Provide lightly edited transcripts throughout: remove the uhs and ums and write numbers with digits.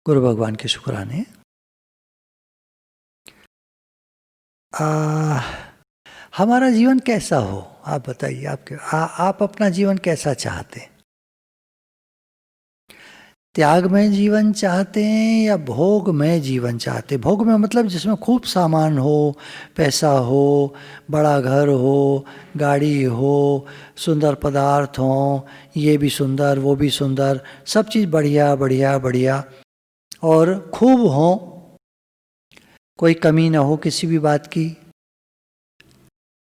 गुरु भगवान के शुक्राने। हमारा जीवन कैसा हो, आप बताइए। आप अपना जीवन कैसा चाहते हैं? त्यागमय जीवन चाहते हैं या भोगमय जीवन चाहते हैं? भोग में मतलब जिसमें खूब सामान हो, पैसा हो, बड़ा घर हो, गाड़ी हो, सुंदर पदार्थ हो, ये भी सुंदर वो भी सुंदर, सब चीज़ बढ़िया बढ़िया बढ़िया और खूब हो, कोई कमी ना हो किसी भी बात की।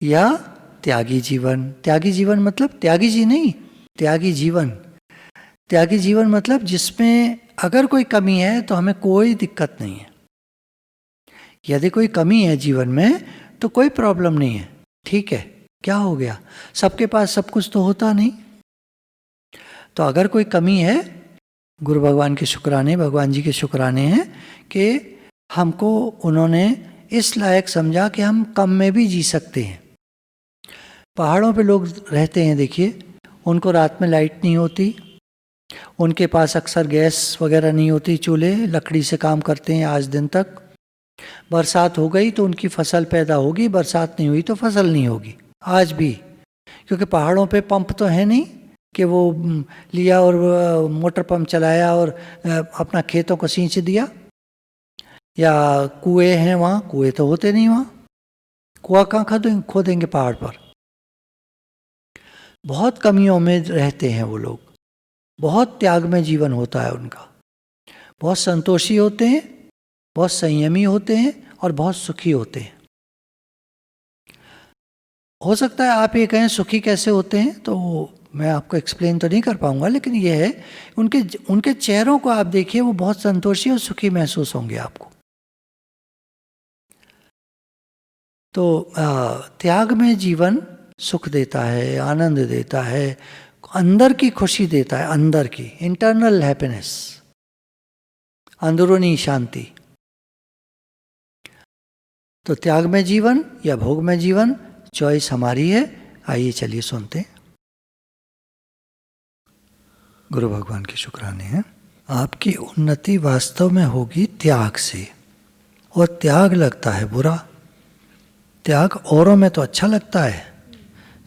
या त्यागी जीवन? त्यागी जीवन मतलब त्यागी जी नहीं, त्यागी जीवन। त्यागी जीवन मतलब जिसमें अगर कोई कमी है तो हमें कोई दिक्कत नहीं है। यदि कोई कमी है जीवन में तो कोई प्रॉब्लम नहीं है, ठीक है, क्या हो गया, सबके पास सब कुछ तो होता नहीं। तो अगर कोई कमी है, गुरु भगवान के शुक्राने, भगवान जी के शुक्राने हैं कि हमको उन्होंने इस लायक समझा कि हम कम में भी जी सकते हैं। पहाड़ों पे लोग रहते हैं, देखिए, उनको रात में लाइट नहीं होती, उनके पास अक्सर गैस वगैरह नहीं होती, चूल्हे लकड़ी से काम करते हैं आज दिन तक। बरसात हो गई तो उनकी फसल पैदा होगी, बरसात नहीं हुई तो फसल नहीं होगी आज भी, क्योंकि पहाड़ों पे पंप तो है नहीं कि वो लिया और मोटर पंप चलाया और अपना खेतों को सींच दिया। या कुएं हैं वहाँ, कुएं तो होते नहीं वहाँ, कुआं कहाँ खोदेंगे पहाड़ पर। बहुत कमियों में रहते हैं वो लोग, बहुत त्याग में जीवन होता है उनका, बहुत संतोषी होते हैं, बहुत संयमी होते हैं और बहुत सुखी होते हैं। हो सकता है आप ये कहें सुखी कैसे होते हैं, तो मैं आपको एक्सप्लेन तो नहीं कर पाऊंगा, लेकिन ये है उनके चेहरों को आप देखिए, वो बहुत संतोषी और सुखी महसूस होंगे आपको। तो त्याग में जीवन सुख देता है, आनंद देता है, अंदर की खुशी देता है, अंदर की इंटरनल हैप्पीनेस, अंदरूनी शांति। तो त्याग में जीवन या भोग में जीवन, चॉइस हमारी है। आइए चलिए सुनते हैं। गुरु भगवान के शुक्राने हैं। आपकी उन्नति वास्तव में होगी त्याग से, और त्याग लगता है बुरा। त्याग औरों में तो अच्छा लगता है,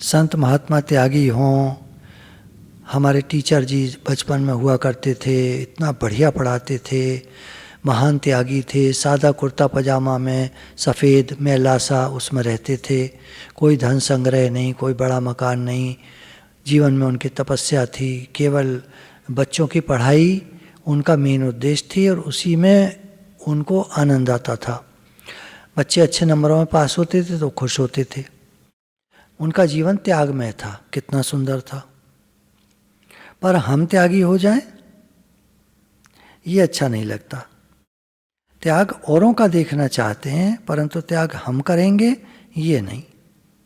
संत महात्मा त्यागी हों, हमारे टीचर जी बचपन में हुआ करते थे, इतना बढ़िया पढ़ाते थे, महान त्यागी थे, सादा कुर्ता पजामा में सफ़ेद मैला सा उसमें रहते थे, कोई धन संग्रह नहीं, कोई बड़ा मकान नहीं, जीवन में उनकी तपस्या थी, केवल बच्चों की पढ़ाई उनका मेन उद्देश्य थी और उसी में उनको आनंद आता था। बच्चे अच्छे नंबरों में पास होते थे तो खुश होते थे। उनका जीवन त्यागमय था, कितना सुंदर था। पर हम त्यागी हो जाएं, ये अच्छा नहीं लगता। त्याग औरों का देखना चाहते हैं, परंतु त्याग हम करेंगे ये नहीं।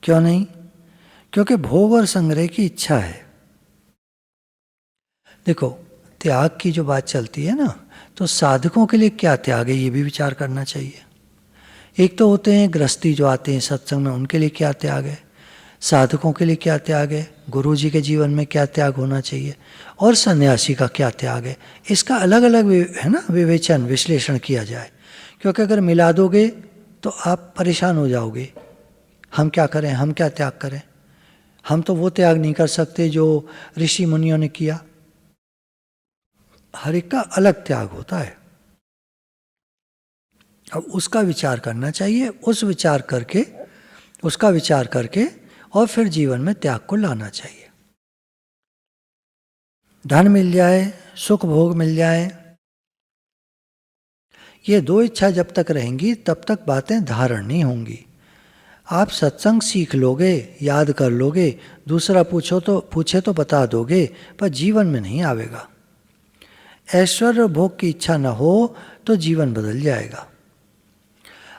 क्यों नहीं? क्योंकि भोग और संग्रह की इच्छा है। देखो, त्याग की जो बात चलती है ना, तो साधकों के लिए क्या त्याग है ये भी विचार करना चाहिए। एक तो होते हैं गृहस्थी जो आते हैं सत्संग में, उनके लिए क्या त्याग है, साधकों के लिए क्या त्याग है, गुरु जी के जीवन में क्या त्याग होना चाहिए, और सन्यासी का क्या त्याग है। इसका अलग अलग है ना विवेचन, विश्लेषण किया जाए, क्योंकि अगर मिला दोगे तो आप परेशान हो जाओगे। हम क्या करें, हम क्या त्याग करें? हम तो वो त्याग नहीं कर सकते जो ऋषि मुनियों ने किया। हर एक का अलग त्याग होता है। अब उसका विचार करना चाहिए, उसका विचार करके और फिर जीवन में त्याग को लाना चाहिए। धन मिल जाए, सुख भोग मिल जाए, ये दो इच्छा जब तक रहेंगी तब तक बातें धारण नहीं होंगी। आप सत्संग सीख लोगे, याद कर लोगे, दूसरा पूछे तो बता दोगे, पर जीवन में नहीं आवेगा। ऐश्वर्य भोग की इच्छा न हो तो जीवन बदल जाएगा।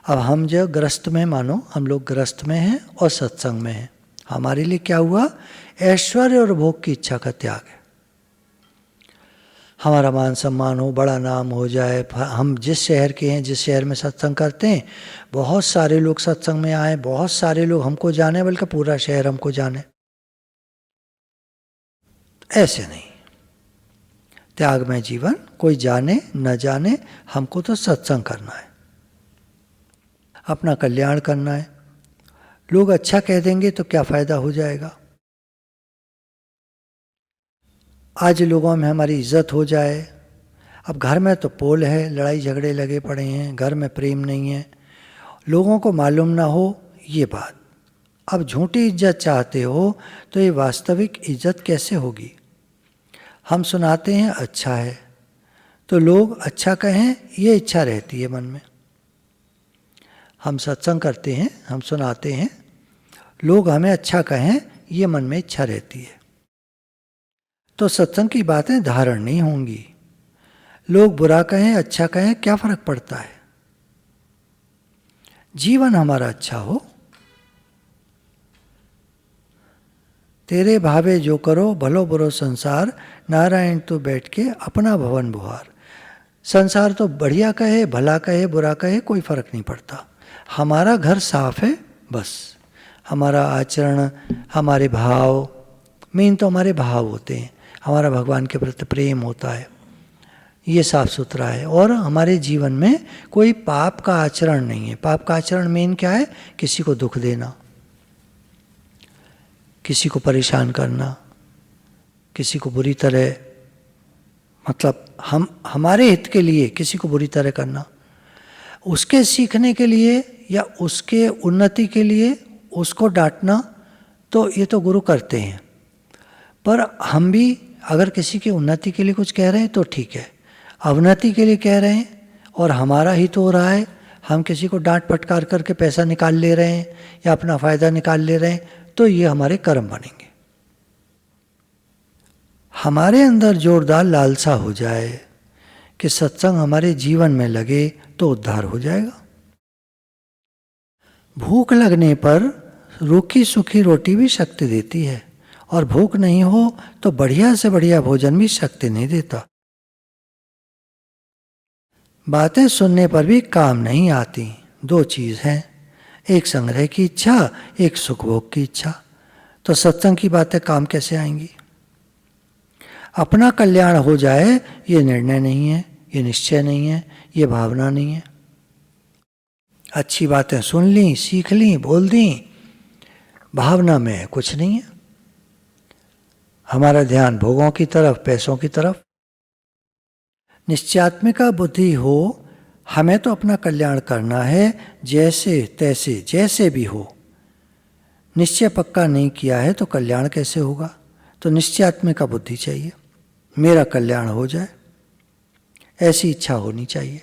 अब हम जो ग्रस्त में, मानो हम लोग ग्रस्त में हैं और सत्संग में हैं, हमारे लिए क्या हुआ? ऐश्वर्य और भोग की इच्छा का त्याग है। हमारा मान सम्मान हो, बड़ा नाम हो जाए, हम जिस शहर के हैं, जिस शहर में सत्संग करते हैं, बहुत सारे लोग सत्संग में आए, बहुत सारे लोग हमको जाने, बल्कि पूरा शहर हमको जाने, ऐसे नहीं। त्यागमय जीवन, कोई जाने न जाने, हमको तो सत्संग करना है, अपना कल्याण करना है। लोग अच्छा कह देंगे तो क्या फायदा हो जाएगा। आज लोगों में हमारी इज्जत हो जाए, अब घर में तो पोल है, लड़ाई झगड़े लगे पड़े हैं, घर में प्रेम नहीं है, लोगों को मालूम ना हो ये बात। अब झूठी इज्जत चाहते हो तो ये वास्तविक इज्जत कैसे होगी। हम सुनाते हैं अच्छा है तो लोग अच्छा कहें ये इच्छा रहती है मन में। हम सत्संग करते हैं, हम सुनाते हैं, लोग हमें अच्छा कहें ये मन में इच्छा रहती है, तो सत्संग की बातें धारण नहीं होंगी। लोग बुरा कहें अच्छा कहें क्या फर्क पड़ता है। जीवन हमारा अच्छा हो। तेरे भावे जो करो भलो बुरो संसार, नारायण तो बैठ के अपना भवन बुहार। संसार तो बढ़िया कहे भला कहे बुरा कहे कोई फर्क नहीं पड़ता, हमारा घर साफ है बस। हमारा आचरण, हमारे भाव, मेन तो हमारे भाव होते हैं, हमारा भगवान के प्रति प्रेम होता है, ये साफ सुथरा है, और हमारे जीवन में कोई पाप का आचरण नहीं है। पाप का आचरण मेन क्या है, किसी को दुख देना, किसी को परेशान करना, किसी को बुरी तरह, मतलब हमारे हित के लिए किसी को बुरी तरह करना, उसके सीखने के लिए या उसके उन्नति के लिए उसको डांटना, तो ये तो गुरु करते हैं। पर हम भी अगर किसी की उन्नति के लिए कुछ कह रहे हैं तो ठीक है, अवनति के लिए कह रहे हैं और हमारा हित हो रहा है, हम किसी को डांट फटकार करके पैसा निकाल ले रहे हैं या अपना फ़ायदा निकाल ले रहे हैं, तो ये हमारे कर्म बनेंगे। हमारे अंदर जोरदार लालसा हो जाए कि सत्संग हमारे जीवन में लगे तो उद्धार हो जाएगा। भूख लगने पर रूखी सूखी रोटी भी शक्ति देती है, और भूख नहीं हो तो बढ़िया से बढ़िया भोजन भी शक्ति नहीं देता। बातें सुनने पर भी काम नहीं आती, दो चीज़ हैं, एक संग्रह की इच्छा, एक सुख भोग की इच्छा। तो सत्संग की बातें काम कैसे आएंगी। अपना कल्याण हो जाए ये निर्णय नहीं है, ये निश्चय नहीं है, ये भावना नहीं है। अच्छी बातें सुन ली, सीख ली, बोल दी, भावना में कुछ नहीं है। हमारा ध्यान भोगों की तरफ, पैसों की तरफ। निश्चयात्मिका बुद्धि हो, हमें तो अपना कल्याण करना है, जैसे तैसे जैसे भी हो। निश्चय पक्का नहीं किया है तो कल्याण कैसे होगा। तो निश्चयात्मिका बुद्धि चाहिए, मेरा कल्याण हो जाए, ऐसी इच्छा होनी चाहिए।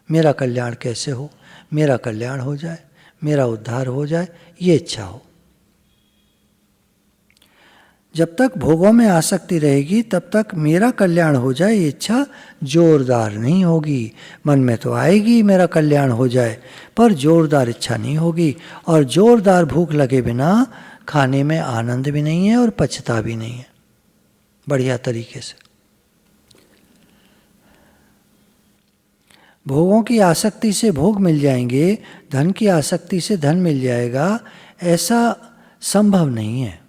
मेरा कल्याण कैसे हो, मेरा कल्याण हो जाए, मेरा उद्धार हो जाए, ये इच्छा हो। जब तक भोगों में आसक्ति रहेगी तब तक मेरा कल्याण हो जाए ये इच्छा जोरदार नहीं होगी। मन में तो आएगी मेरा कल्याण हो जाए, पर जोरदार इच्छा नहीं होगी। और जोरदार भूख लगे बिना खाने में आनंद भी नहीं है और पचता भी नहीं है बढ़िया तरीके से। भोगों की आसक्ति से भोग मिल जाएंगे, धन की आसक्ति से धन मिल जाएगा, ऐसा संभव नहीं है।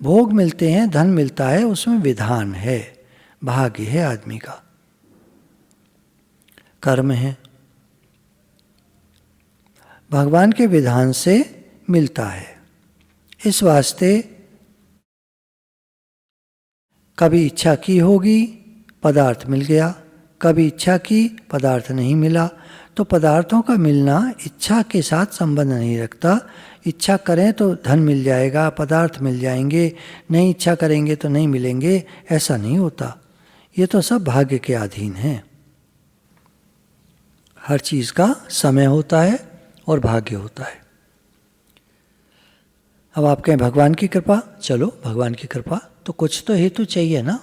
भोग मिलते हैं, धन मिलता है, उसमें विधान है, भाग्य है आदमी का, कर्म है, भगवान के विधान से मिलता है। इस वास्ते कभी इच्छा की होगी पदार्थ मिल गया, कभी इच्छा की पदार्थ नहीं मिला। तो पदार्थों का मिलना इच्छा के साथ संबंध नहीं रखता। इच्छा करें तो धन मिल जाएगा, पदार्थ मिल जाएंगे, नहीं इच्छा करेंगे तो नहीं मिलेंगे, ऐसा नहीं होता। ये तो सब भाग्य के अधीन है। हर चीज़ का समय होता है और भाग्य होता है। अब आप कहें भगवान की कृपा, चलो भगवान की कृपा, तो कुछ तो हेतु चाहिए ना,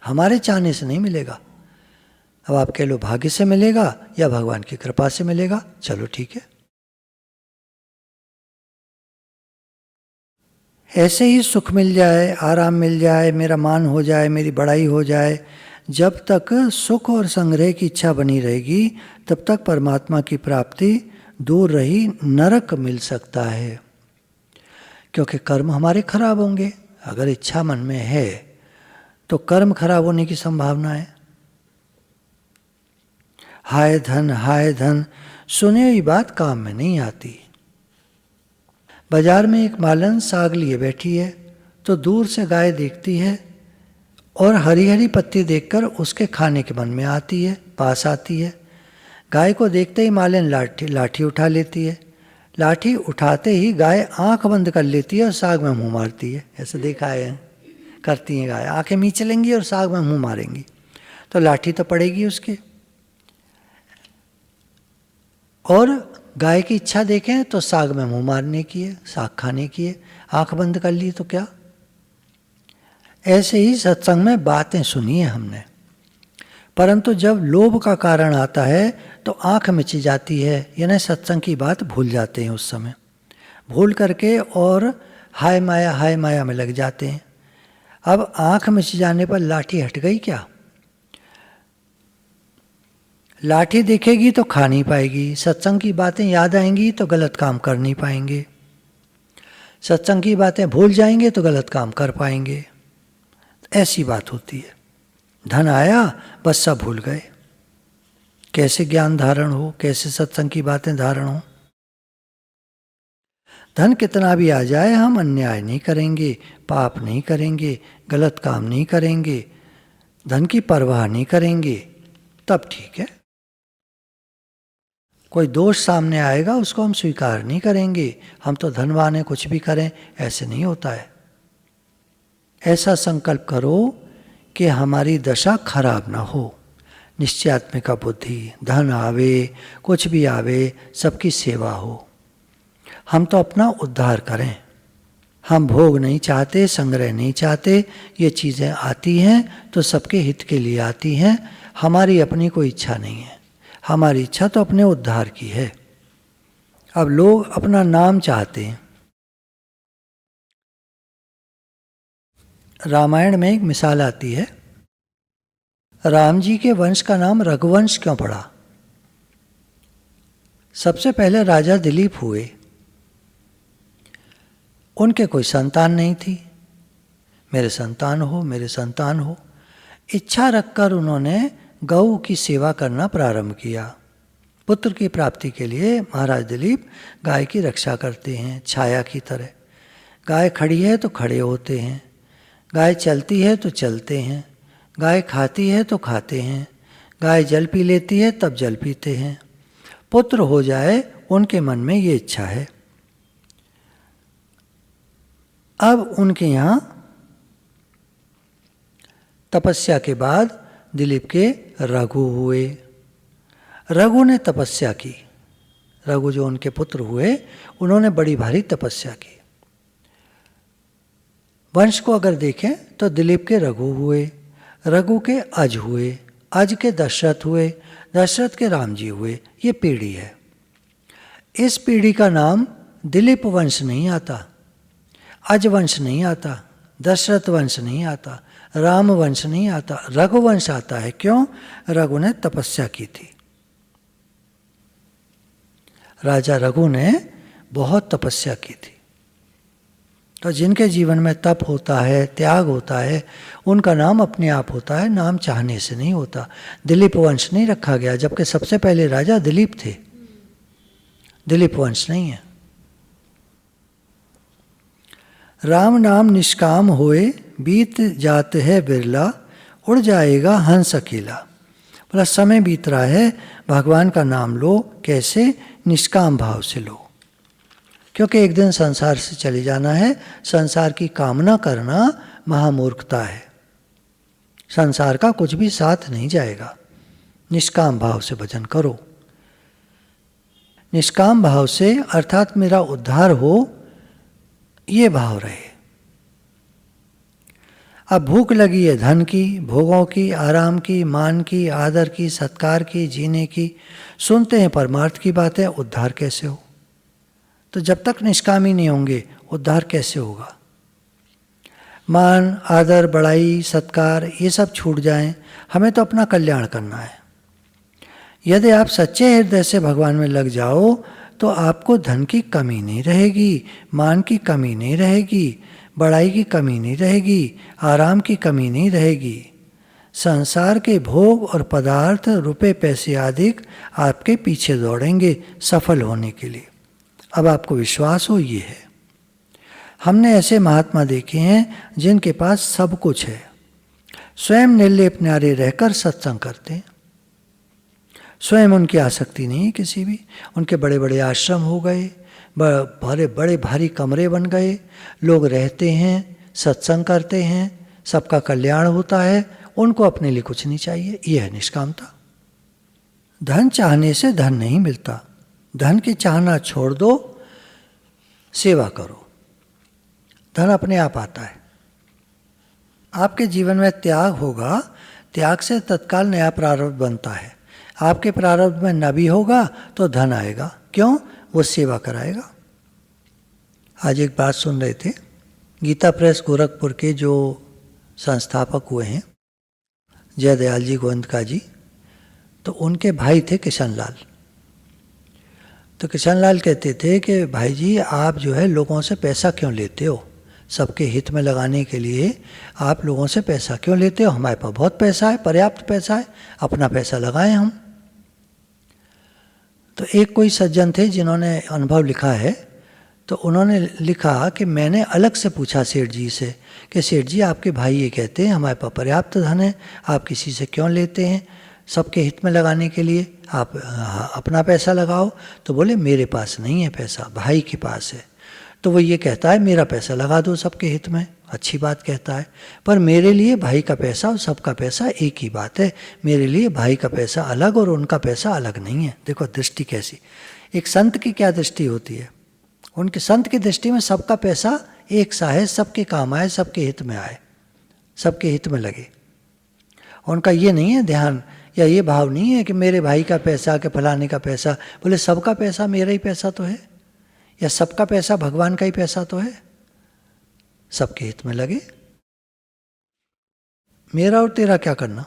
हमारे चाहने से नहीं मिलेगा। अब आप कह लो भाग्य से मिलेगा या भगवान की कृपा से मिलेगा, चलो ठीक है। ऐसे ही सुख मिल जाए, आराम मिल जाए, मेरा मान हो जाए, मेरी बड़ाई हो जाए, जब तक सुख और संग्रह की इच्छा बनी रहेगी तब तक परमात्मा की प्राप्ति दूर रही नरक मिल सकता है। क्योंकि कर्म हमारे खराब होंगे। अगर इच्छा मन में है तो कर्म खराब होने की संभावना है। हाय धन सुनी हुई बात काम में नहीं आती। बाजार में एक मालन साग लिए बैठी है, तो दूर से गाय देखती है और हरी हरी पत्ती देखकर उसके खाने के मन में आती है, पास आती है। गाय को देखते ही मालन लाठी उठा लेती है। लाठी उठाते ही गाय आंख बंद कर लेती है और साग में मुंह मारती है। ऐसे देखा है, करती हैं गाय, आंखें मीचलेंगी और साग में मुंह मारेंगी, तो लाठी तो पड़ेगी उसके। और गाय की इच्छा देखें तो साग में मुंह मारने की है, साग खाने की है, आंख बंद कर ली तो क्या। ऐसे ही सत्संग में बातें सुनी है हमने, परंतु जब लोभ का कारण आता है तो आंख मिच जाती है, यानी सत्संग की बात भूल जाते हैं। उस समय भूल करके और हाय माया में लग जाते हैं। अब आंख मिच जाने पर लाठी हट गई क्या? लाठी दिखेगी तो खा नहीं पाएगी, सत्संग की बातें याद आएंगी तो गलत काम कर नहीं पाएंगे, सत्संग की बातें भूल जाएंगे तो गलत काम कर पाएंगे। ऐसी बात होती है। धन आया बस सब भूल गए। कैसे ज्ञान धारण हो, कैसे सत्संग की बातें धारण हो। धन कितना भी आ जाए हम अन्याय नहीं करेंगे, पाप नहीं करेंगे, गलत काम नहीं करेंगे, धन की परवाह नहीं करेंगे, तब ठीक है। कोई दोष सामने आएगा उसको हम स्वीकार नहीं करेंगे, हम तो धनवान हैं कुछ भी करें, ऐसे नहीं होता है। ऐसा संकल्प करो कि हमारी दशा खराब ना हो। निश्चयात्मिका बुद्धि, धन आवे कुछ भी आवे सबकी सेवा हो। हम तो अपना उद्धार करें, हम भोग नहीं चाहते, संग्रह नहीं चाहते। ये चीज़ें आती हैं तो सबके हित के लिए आती हैं, हमारी अपनी कोई इच्छा नहीं है। हमारी इच्छा तो अपने उद्धार की है। अब लोग अपना नाम चाहते हैं। रामायण में एक मिसाल आती है, राम जी के वंश का नाम रघुवंश क्यों पड़ा? सबसे पहले राजा दिलीप हुए, उनके कोई संतान नहीं थी। मेरे संतान हो, मेरे संतान हो, इच्छा रखकर उन्होंने गौ की सेवा करना प्रारंभ किया। पुत्र की प्राप्ति के लिए महाराज दिलीप गाय की रक्षा करते हैं, छाया की तरह। गाय खड़ी है तो खड़े होते हैं, गाय चलती है तो चलते हैं, गाय खाती है तो खाते हैं, गाय जल पी लेती है तब जल पीते हैं। पुत्र हो जाए उनके मन में ये इच्छा है। अब उनके यहाँ तपस्या के बाद दिलीप के रघु हुए। रघु ने तपस्या की, रघु जो उनके पुत्र हुए उन्होंने बड़ी भारी तपस्या की। वंश को अगर देखें तो दिलीप के रघु हुए, रघु के अज हुए, अज के दशरथ हुए, दशरथ के राम जी हुए। ये पीढ़ी है। इस पीढ़ी का नाम दिलीप वंश नहीं आता, अज वंश नहीं आता, दशरथ वंश नहीं आता, राम वंश नहीं आता, रघुवंश आता है। क्यों? रघु ने तपस्या की थी। राजा रघु ने बहुत तपस्या की थी। तो जिनके जीवन में तप होता है, त्याग होता है, उनका नाम अपने आप होता है, नाम चाहने से नहीं होता। दिलीप वंश नहीं रखा गया, जबकि सबसे पहले राजा दिलीप थे, दिलीप वंश नहीं है। राम नाम निष्काम होए, बीत जात है बिरला, उड़ जाएगा हंस अकेला। बोला समय बीत रहा है, भगवान का नाम लो। कैसे? निष्काम भाव से लो, क्योंकि एक दिन संसार से चले जाना है। संसार की कामना करना महामूर्खता है। संसार का कुछ भी साथ नहीं जाएगा। निष्काम भाव से भजन करो। निष्काम भाव से अर्थात मेरा उद्धार हो, ये भाव रहे। अब भूख लगी है धन की, भोगों की, आराम की, मान की, आदर की, सत्कार की, जीने की। सुनते हैं परमार्थ की बातें, उद्धार कैसे हो? तो जब तक निष्कामी नहीं होंगे उद्धार कैसे होगा? मान, आदर, बड़ाई, सत्कार ये सब छूट जाएं। हमें तो अपना कल्याण करना है। यदि आप सच्चे हृदय से भगवान में लग जाओ तो आपको धन की कमी नहीं रहेगी, मान की कमी नहीं रहेगी, बड़ाई की कमी नहीं रहेगी, आराम की कमी नहीं रहेगी। संसार के भोग और पदार्थ, रुपए पैसे आदि आपके पीछे दौड़ेंगे सफल होने के लिए। अब आपको विश्वास हो ये है। हमने ऐसे महात्मा देखे हैं जिनके पास सब कुछ है, स्वयं निर्लेप न्यारे रहकर सत्संग करते हैं, स्वयं उनकी आसक्ति नहीं है किसी भी। उनके बड़े बड़े आश्रम हो गए, बड़े बड़े भारी कमरे बन गए, लोग रहते हैं, सत्संग करते हैं, सबका कल्याण होता है, उनको अपने लिए कुछ नहीं चाहिए। यह है निष्कामता। धन चाहने से धन नहीं मिलता, धन की चाहना छोड़ दो, सेवा करो, धन अपने आप आता है। आपके जीवन में त्याग होगा, त्याग से तत्काल नया प्रारब्ध बनता है। आपके प्रारब्ध में न भी होगा तो धन आएगा। क्यों? वो सेवा कराएगा। आज एक बात सुन रहे थे, गीता प्रेस गोरखपुर के जो संस्थापक हुए हैं जयदयाल जी गोविंदका जी, तो उनके भाई थे किशन लाल। तो किशन लाल कहते थे कि भाई जी आप जो है लोगों से पैसा क्यों लेते हो, सबके हित में लगाने के लिए आप लोगों से पैसा क्यों लेते हो, हमारे पास बहुत पैसा है, पर्याप्त पैसा है, अपना पैसा लगाएं हम। तो एक कोई सज्जन थे जिन्होंने अनुभव लिखा है, तो उन्होंने लिखा कि मैंने अलग से पूछा सेठ जी से कि सेठ जी आपके भाई ये कहते हैं हमारे पास पर्याप्त धन है, आप किसी से क्यों लेते हैं, सबके हित में लगाने के लिए आप अपना पैसा लगाओ। तो बोले मेरे पास नहीं है पैसा, भाई के पास है। तो वो ये कहता है मेरा पैसा लगा दो सबके हित में, अच्छी बात कहता है, पर मेरे लिए भाई का पैसा और सबका पैसा एक ही बात है। मेरे लिए भाई का पैसा अलग और उनका पैसा अलग नहीं है। देखो दृष्टि कैसी। एक संत की क्या दृष्टि होती है, उनके संत की दृष्टि में सबका पैसा एक सा है, सबके काम आए, सबके हित में आए, सबके हित में लगे। उनका ये नहीं है ध्यान या ये भाव नहीं है कि मेरे भाई का पैसा के फलाने का पैसा। बोले सबका पैसा मेरा ही पैसा तो है, या सबका पैसा भगवान का ही पैसा तो है, सबके हित में लगे। मेरा और तेरा क्या करना।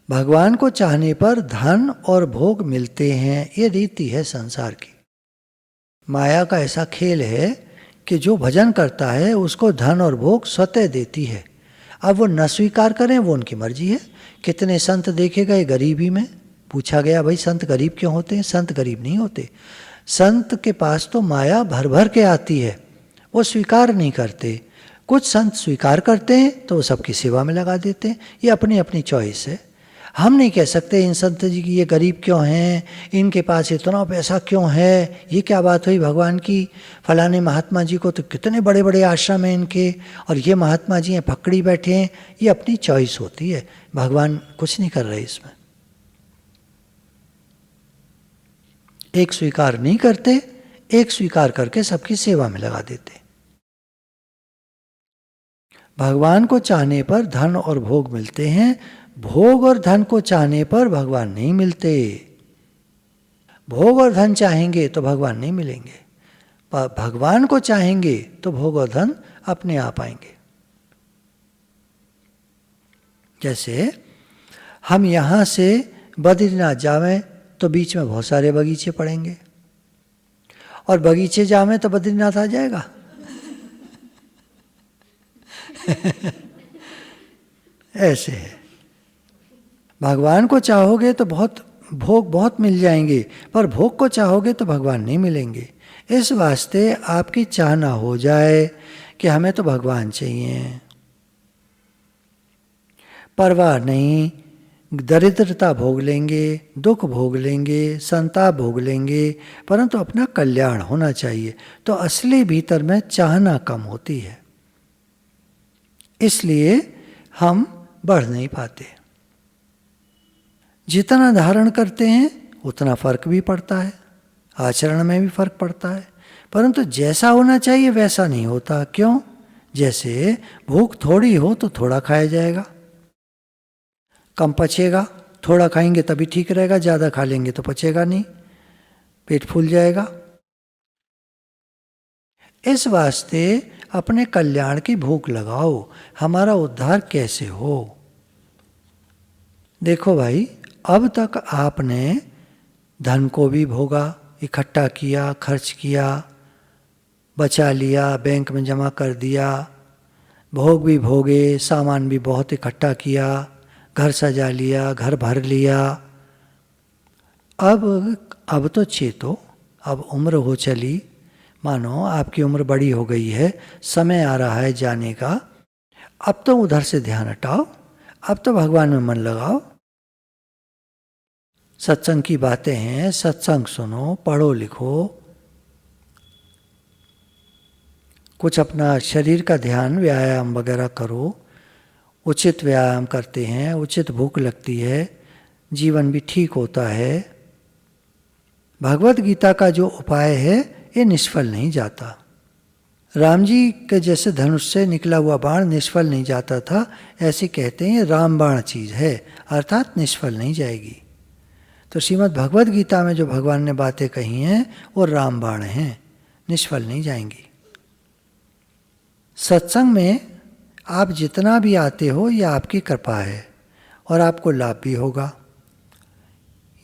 भगवान को चाहने पर धन और भोग मिलते हैं, ये रीति है संसार की। माया का ऐसा खेल है कि जो भजन करता है उसको धन और भोग स्वतः देती है। अब वो न स्वीकार करें वो उनकी मर्जी है। कितने संत देखे गए गरीबी में, पूछा गया भाई संत गरीब क्यों होते हैं, संत गरीब नहीं होते। संत के पास तो माया भर भर के आती है, वो स्वीकार नहीं करते। कुछ संत स्वीकार करते हैं तो वो सबकी सेवा में लगा देते हैं, ये अपनी अपनी चॉइस है। हम नहीं कह सकते इन संत जी की ये गरीब क्यों हैं, इनके पास इतना पैसा क्यों है, ये क्या बात हुई भगवान की। फलाने महात्मा जी को तो कितने बड़े बड़े आश्रम हैं इनके, और ये महात्मा जी हैं पकड़ी बैठे हैं। ये अपनी चॉइस होती है, भगवान कुछ नहीं कर रहे इसमें। एक स्वीकार नहीं करते, एक स्वीकार करके सबकी सेवा में लगा देते। भगवान को चाहने पर धन और भोग मिलते हैं, भोग और धन को चाहने पर भगवान नहीं मिलते। भोग और धन चाहेंगे तो भगवान नहीं मिलेंगे, पर भगवान को चाहेंगे तो भोग और धन अपने आप आएंगे। जैसे हम यहाँ से बद्रीनाथ जावें तो बीच में बहुत सारे बगीचे पड़ेंगे, और बगीचे जावें तो बद्रीनाथ आ जाएगा। ऐसे है, भगवान को चाहोगे तो बहुत भोग बहुत मिल जाएंगे, पर भोग को चाहोगे तो भगवान नहीं मिलेंगे। इस वास्ते आपकी चाहना हो जाए कि हमें तो भगवान चाहिए, परवाह नहीं, दरिद्रता भोग लेंगे, दुख भोग लेंगे, संताप भोग लेंगे, परंतु अपना कल्याण होना चाहिए। तो असली भीतर में चाहना कम होती है, इसलिए हम बढ़ नहीं पाते। जितना धारण करते हैं उतना फर्क भी पड़ता है, आचरण में भी फर्क पड़ता है, परंतु जैसा होना चाहिए वैसा नहीं होता। क्यों? जैसे भूख थोड़ी हो तो थोड़ा खाया जाएगा, कम पचेगा, थोड़ा खाएंगे तभी ठीक रहेगा, ज़्यादा खा लेंगे तो पचेगा नहीं, पेट फूल जाएगा। इस वास्ते अपने कल्याण की भूख लगाओ, हमारा उद्धार कैसे हो। देखो भाई, अब तक आपने धन को भी भोगा, इकट्ठा किया, खर्च किया, बचा लिया, बैंक में जमा कर दिया, भोग भी भोगे, सामान भी बहुत इकट्ठा किया, घर सजा लिया, घर भर लिया। अब तो चेतो, अब उम्र हो चली, मानो आपकी उम्र बड़ी हो गई है, समय आ रहा है जाने का। अब तो उधर से ध्यान हटाओ, अब तो भगवान में मन लगाओ। सत्संग की बातें हैं, सत्संग सुनो, पढ़ो लिखो, कुछ अपना शरीर का ध्यान, व्यायाम वगैरह करो। उचित व्यायाम करते हैं, उचित भूख लगती है, जीवन भी ठीक होता है। भगवत गीता का जो उपाय है ये निष्फल नहीं जाता। राम जी के जैसे धनुष से निकला हुआ बाण निष्फल नहीं जाता था, ऐसे कहते हैं राम बाण चीज है, अर्थात निष्फल नहीं जाएगी। तो श्रीमद् भगवत गीता में जो भगवान ने बातें कही हैं वो राम बाण हैं, निष्फल नहीं जाएंगी। सत्संग में आप जितना भी आते हो ये आपकी कृपा है और आपको लाभ भी होगा।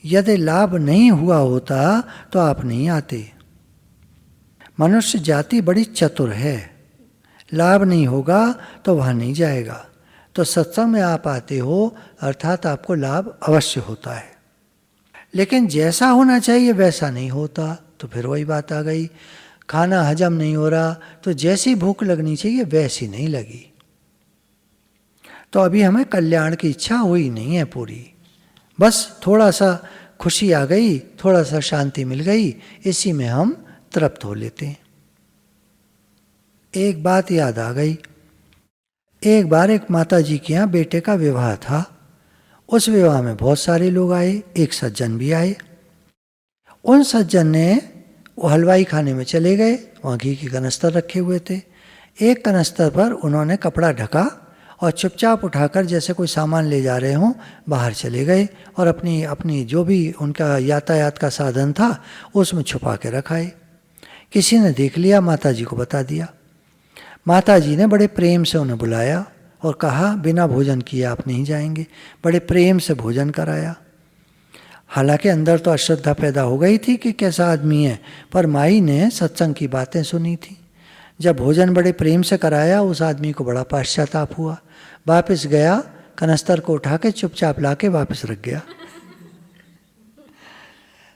यदि लाभ नहीं हुआ होता तो आप नहीं आते। मनुष्य जाति बड़ी चतुर है, लाभ नहीं होगा तो वहाँ नहीं जाएगा। तो सत्संग में आप आते हो अर्थात आपको लाभ अवश्य होता है, लेकिन जैसा होना चाहिए वैसा नहीं होता। तो फिर वही बात आ गई, खाना हजम नहीं हो रहा तो जैसी भूख लगनी चाहिए वैसी नहीं लगी। तो अभी हमें कल्याण की इच्छा हुई नहीं है पूरी, बस थोड़ा सा खुशी आ गई, थोड़ा सा शांति मिल गई, इसी में हम तृप्त हो लेते हैं। एक बात याद आ गई, एक बार एक माता जी के यहाँ बेटे का विवाह था। उस विवाह में बहुत सारे लोग आए, एक सज्जन भी आए। उन सज्जन ने वो हलवाई खाने में चले गए, वहाँ घी के कनस्तर रखे हुए थे। एक कनस्तर पर उन्होंने कपड़ा ढका और चुपचाप उठाकर जैसे कोई सामान ले जा रहे हों बाहर चले गए और अपनी अपनी जो भी उनका यातायात का साधन था उसमें छुपा के रखाए। किसी ने देख लिया, माता जी को बता दिया। माता जी ने बड़े प्रेम से उन्हें बुलाया और कहा बिना भोजन किए आप नहीं जाएंगे। बड़े प्रेम से भोजन कराया। हालांकि अंदर तो अश्रद्धा पैदा हो गई थी कि कैसा आदमी है, पर माई ने सत्संग की बातें सुनी थी। जब भोजन बड़े प्रेम से कराया उस आदमी को बड़ा पश्चाताप हुआ, वापस गया, कनस्तर को उठा के चुपचाप ला के वापस रख गया।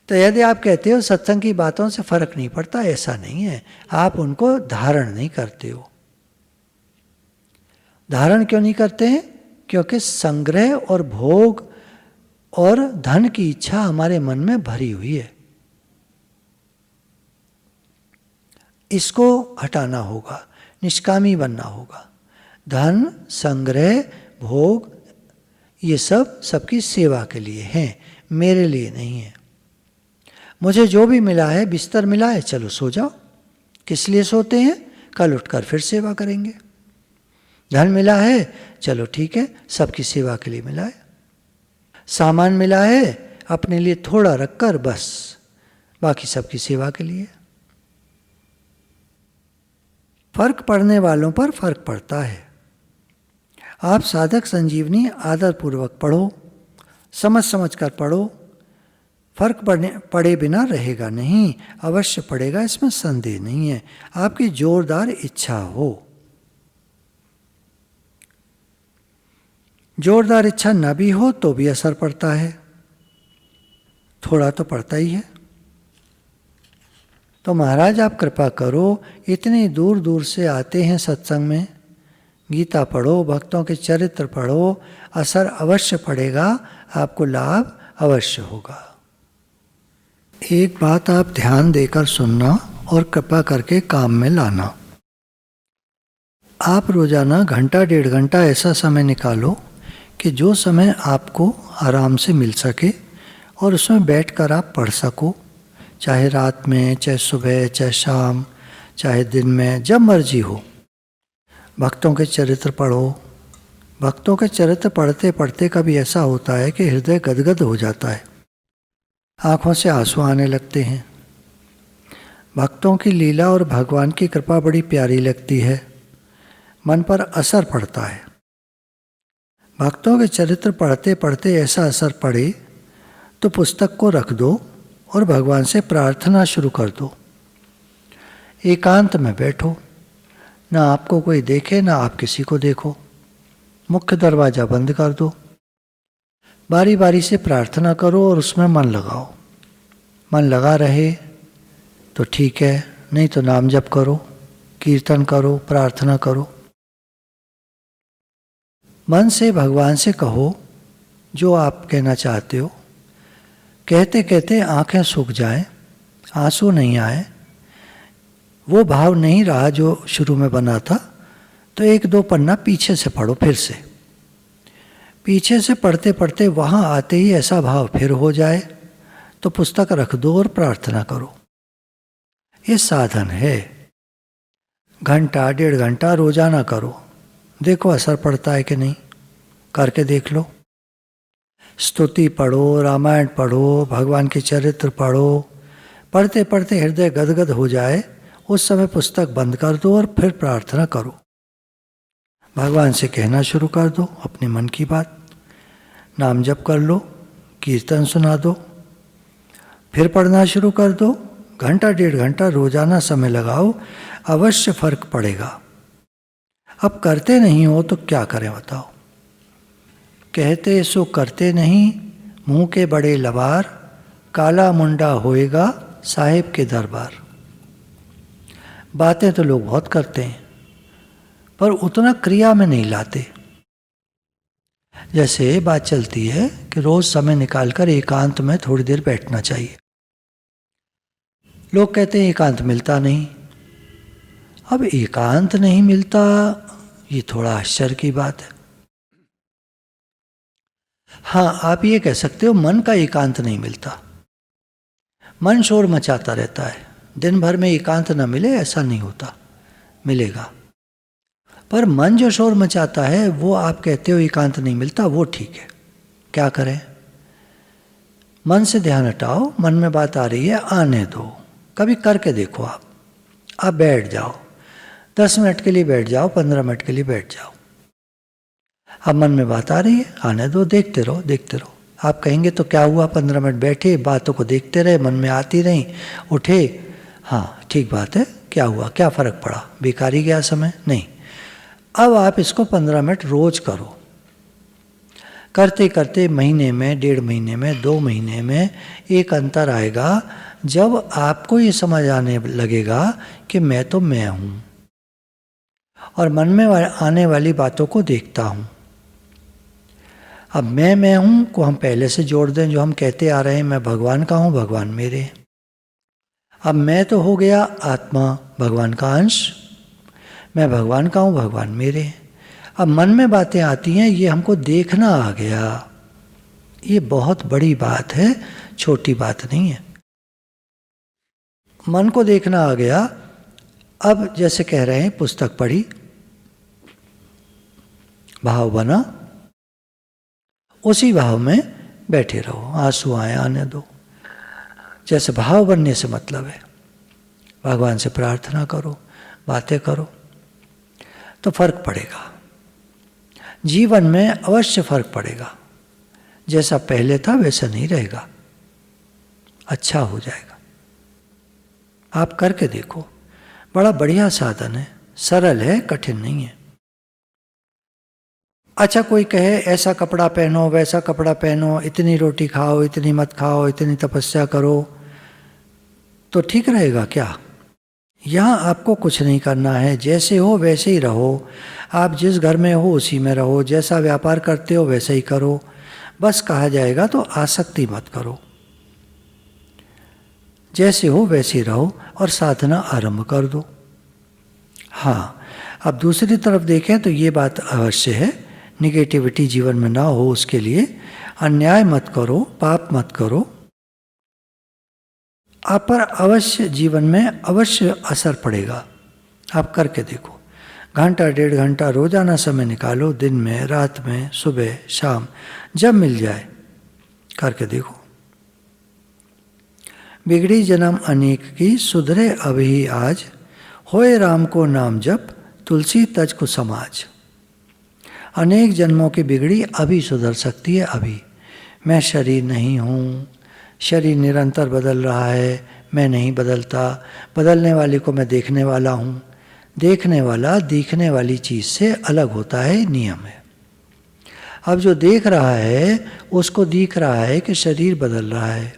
तो यदि आप कहते हो सत्संग की बातों से फर्क नहीं पड़ता, ऐसा नहीं है, आप उनको धारण नहीं करते हो। धारण क्यों नहीं करते हैं? क्योंकि संग्रह और भोग और धन की इच्छा हमारे मन में भरी हुई है। इसको हटाना होगा, निष्कामी बनना होगा। धन, संग्रह, भोग ये सब सबकी सेवा के लिए हैं, मेरे लिए नहीं है। मुझे जो भी मिला है, बिस्तर मिला है, चलो सो जाओ। किस लिए सोते हैं? कल उठकर फिर सेवा करेंगे। धन मिला है, चलो ठीक है, सबकी सेवा के लिए मिला है। सामान मिला है, अपने लिए थोड़ा रखकर बस, बाकी सबकी सेवा के लिए। फर्क पड़ने वालों पर फर्क पड़ता है। आप साधक संजीवनी आदरपूर्वक पढ़ो, समझ समझ कर पढ़ो। फर्क पड़े बिना रहेगा नहीं, अवश्य पड़ेगा, इसमें संदेह नहीं है, आपकी जोरदार इच्छा हो। जोरदार इच्छा न भी हो तो भी असर पड़ता है, थोड़ा तो पड़ता ही है। तो महाराज आप कृपा करो, इतनी दूर दूर से आते हैं सत्संग में, गीता पढ़ो, भक्तों के चरित्र पढ़ो, असर अवश्य पड़ेगा, आपको लाभ अवश्य होगा। एक बात आप ध्यान देकर सुनना और कृपा करके काम में लाना। आप रोजाना घंटा डेढ़ घंटा ऐसा समय निकालो कि जो समय आपको आराम से मिल सके और उसमें बैठकर आप पढ़ सको, चाहे रात में, चाहे सुबह, चाहे शाम, चाहे दिन में, जब मर्जी हो। भक्तों के चरित्र पढ़ो। भक्तों के चरित्र पढ़ते पढ़ते कभी ऐसा होता है कि हृदय गदगद हो जाता है, आँखों से आंसू आने लगते हैं। भक्तों की लीला और भगवान की कृपा बड़ी प्यारी लगती है, मन पर असर पड़ता है। भक्तों के चरित्र पढ़ते पढ़ते ऐसा असर पड़े तो पुस्तक को रख दो और भगवान से प्रार्थना शुरू कर दो। एकांत में बैठो, ना आपको कोई देखे ना आप किसी को देखो, मुख्य दरवाजा बंद कर दो, बारी बारी से प्रार्थना करो और उसमें मन लगाओ। मन लगा रहे तो ठीक है, नहीं तो नाम जप करो, कीर्तन करो, प्रार्थना करो। मन से भगवान से कहो जो आप कहना चाहते हो। कहते कहते आंखें सूख जाएं, आंसू नहीं आए, वो भाव नहीं रहा जो शुरू में बना था, तो 1-2 पन्ना पीछे से पढ़ो। फिर से पीछे से पढ़ते पढ़ते वहाँ आते ही ऐसा भाव फिर हो जाए तो पुस्तक रख दो और प्रार्थना करो। ये साधन है। घंटा 1.5 घंटा रोजाना करो, देखो असर पड़ता है कि नहीं, करके देख लो। स्तुति पढ़ो, रामायण पढ़ो, भगवान के चरित्र पढ़ो। पढ़ते पढ़ते हृदय गदगद हो जाए, उस समय पुस्तक बंद कर दो और फिर प्रार्थना करो। भगवान से कहना शुरू कर दो अपने मन की बात। नाम जप कर लो, कीर्तन सुना दो, फिर पढ़ना शुरू कर दो। घंटा 1.5 घंटा रोजाना समय लगाओ, अवश्य फर्क पड़ेगा। अब करते नहीं हो तो क्या करें बताओ। कहते सो करते नहीं, मुंह के बड़े लबार, काला मुंडा होएगा साहिब के दरबार। बातें तो लोग बहुत करते हैं पर उतना क्रिया में नहीं लाते। जैसे बात चलती है कि रोज समय निकालकर एकांत में थोड़ी देर बैठना चाहिए। लोग कहते हैं एकांत मिलता नहीं। अब एकांत नहीं मिलता, ये थोड़ा आश्चर्य की बात है। हाँ, आप ये कह सकते हो मन का एकांत नहीं मिलता। मन शोर मचाता रहता है, दिन भर में एकांत न मिले ऐसा नहीं होता, मिलेगा। पर मन जो शोर मचाता है वो आप कहते हो एकांत नहीं मिलता, वो ठीक है। क्या करें? मन से ध्यान हटाओ, मन में बात आ रही है, आने दो। कभी करके देखो। आप बैठ जाओ, 10 मिनट के लिए बैठ जाओ, 15 मिनट के लिए बैठ जाओ। अब मन में बात आ रही है, आने दो, देखते रहो देखते रहो। आप कहेंगे तो क्या हुआ, 15 मिनट बैठे, बातों को देखते रहे, मन में आती रही, उठे, हाँ ठीक बात है, क्या हुआ, क्या फ़र्क पड़ा, बेकार ही गया समय? नहीं। अब आप इसको 15 मिनट रोज करो। करते करते महीने में, 1.5 महीने में, 2 महीने में एक अंतर आएगा जब आपको ये समझ आने लगेगा कि मैं तो मैं हूँ और मन में आने वाली बातों को देखता हूँ। अब मैं हूँ को हम पहले से जोड़ दें, जो हम कहते आ रहे हैं मैं भगवान का हूँ, भगवान मेरे हैं। अब मैं तो हो गया आत्मा, भगवान का अंश, मैं भगवान का हूँ, भगवान मेरे हैं। अब मन में बातें आती हैं, ये हमको देखना आ गया। ये बहुत बड़ी बात है, छोटी बात नहीं है। मन को देखना आ गया। अब जैसे कह रहे हैं, पुस्तक पढ़ी, भाव बना, उसी भाव में बैठे रहो, आंसू आए आने दो। जैसे भाव बनने से मतलब है, भगवान से प्रार्थना करो, बातें करो, तो फर्क पड़ेगा। जीवन में अवश्य फर्क पड़ेगा। जैसा पहले था वैसा नहीं रहेगा, अच्छा हो जाएगा। आप करके देखो, बड़ा बढ़िया साधन है, सरल है, कठिन नहीं है। अच्छा, कोई कहे ऐसा कपड़ा पहनो, वैसा कपड़ा पहनो, इतनी रोटी खाओ, इतनी मत खाओ, इतनी तपस्या करो, तो ठीक रहेगा क्या? यहाँ आपको कुछ नहीं करना है, जैसे हो वैसे ही रहो। आप जिस घर में हो उसी में रहो, जैसा व्यापार करते हो वैसे ही करो। बस कहा जाएगा तो आसक्ति मत करो, जैसे हो वैसे ही रहो और साधना आरंभ कर दो। हाँ, अब दूसरी तरफ देखें तो ये बात अवश्य है, निगेटिविटी जीवन में ना हो, उसके लिए अन्याय मत करो, पाप मत करो। आप पर अवश्य जीवन में अवश्य असर पड़ेगा। आप करके देखो, घंटा 1.5 घंटा रोजाना समय निकालो, दिन में, रात में, सुबह शाम, जब मिल जाए करके देखो। बिगड़ी जन्म अनेक की, सुधरे अभी आज, होए राम को नाम जप, तुलसी तज को समाज। अनेक जन्मों की बिगड़ी अभी सुधर सकती है, अभी। मैं शरीर नहीं हूँ, शरीर निरंतर बदल रहा है, मैं नहीं बदलता, बदलने वाले को मैं देखने वाला हूँ। देखने वाला दिखने वाली चीज़ से अलग होता है, नियम है। अब जो देख रहा है उसको दिख रहा है कि शरीर बदल रहा है।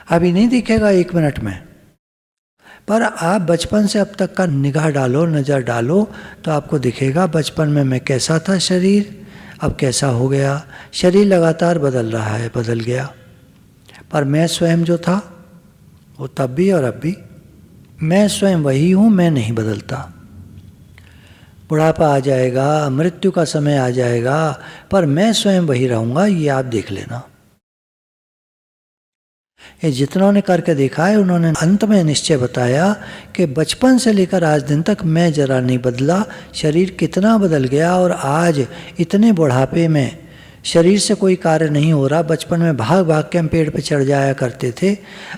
अभी नहीं दिखेगा 1 मिनट में, पर आप बचपन से अब तक का निगाह डालो, नज़र डालो, तो आपको दिखेगा बचपन में मैं कैसा था शरीर, अब कैसा हो गया। शरीर लगातार बदल रहा है, बदल गया, पर मैं स्वयं जो था वो तब भी और अब भी मैं स्वयं वही हूँ, मैं नहीं बदलता। बुढ़ापा आ जाएगा, मृत्यु का समय आ जाएगा, पर मैं स्वयं वही रहूँगा, ये आप देख लेना। ये जितनों ने करके देखा है उन्होंने अंत में निश्चय बताया कि बचपन से लेकर आज दिन तक मैं जरा नहीं बदला, शरीर कितना बदल गया, और आज इतने बुढ़ापे में शरीर से कोई कार्य नहीं हो रहा। बचपन में भाग भाग के हम पेड़ पे चढ़ जाया करते थे,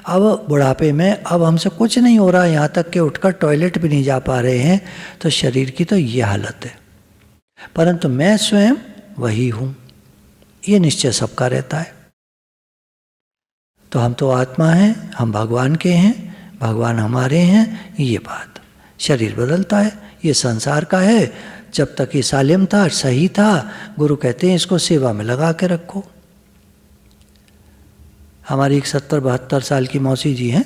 अब बुढ़ापे में अब हमसे कुछ नहीं हो रहा, यहाँ तक कि उठकर टॉयलेट भी नहीं जा पा रहे हैं। तो शरीर की तो ये हालत है, परंतु मैं स्वयं वही हूँ, ये निश्चय सबका रहता है। तो हम तो आत्मा हैं, हम भगवान के हैं, भगवान हमारे हैं, ये बात। शरीर बदलता है, ये संसार का है। जब तक ये सालिम था, सही था, गुरु कहते हैं इसको सेवा में लगा के रखो। हमारी एक 70-72 साल की मौसी जी हैं,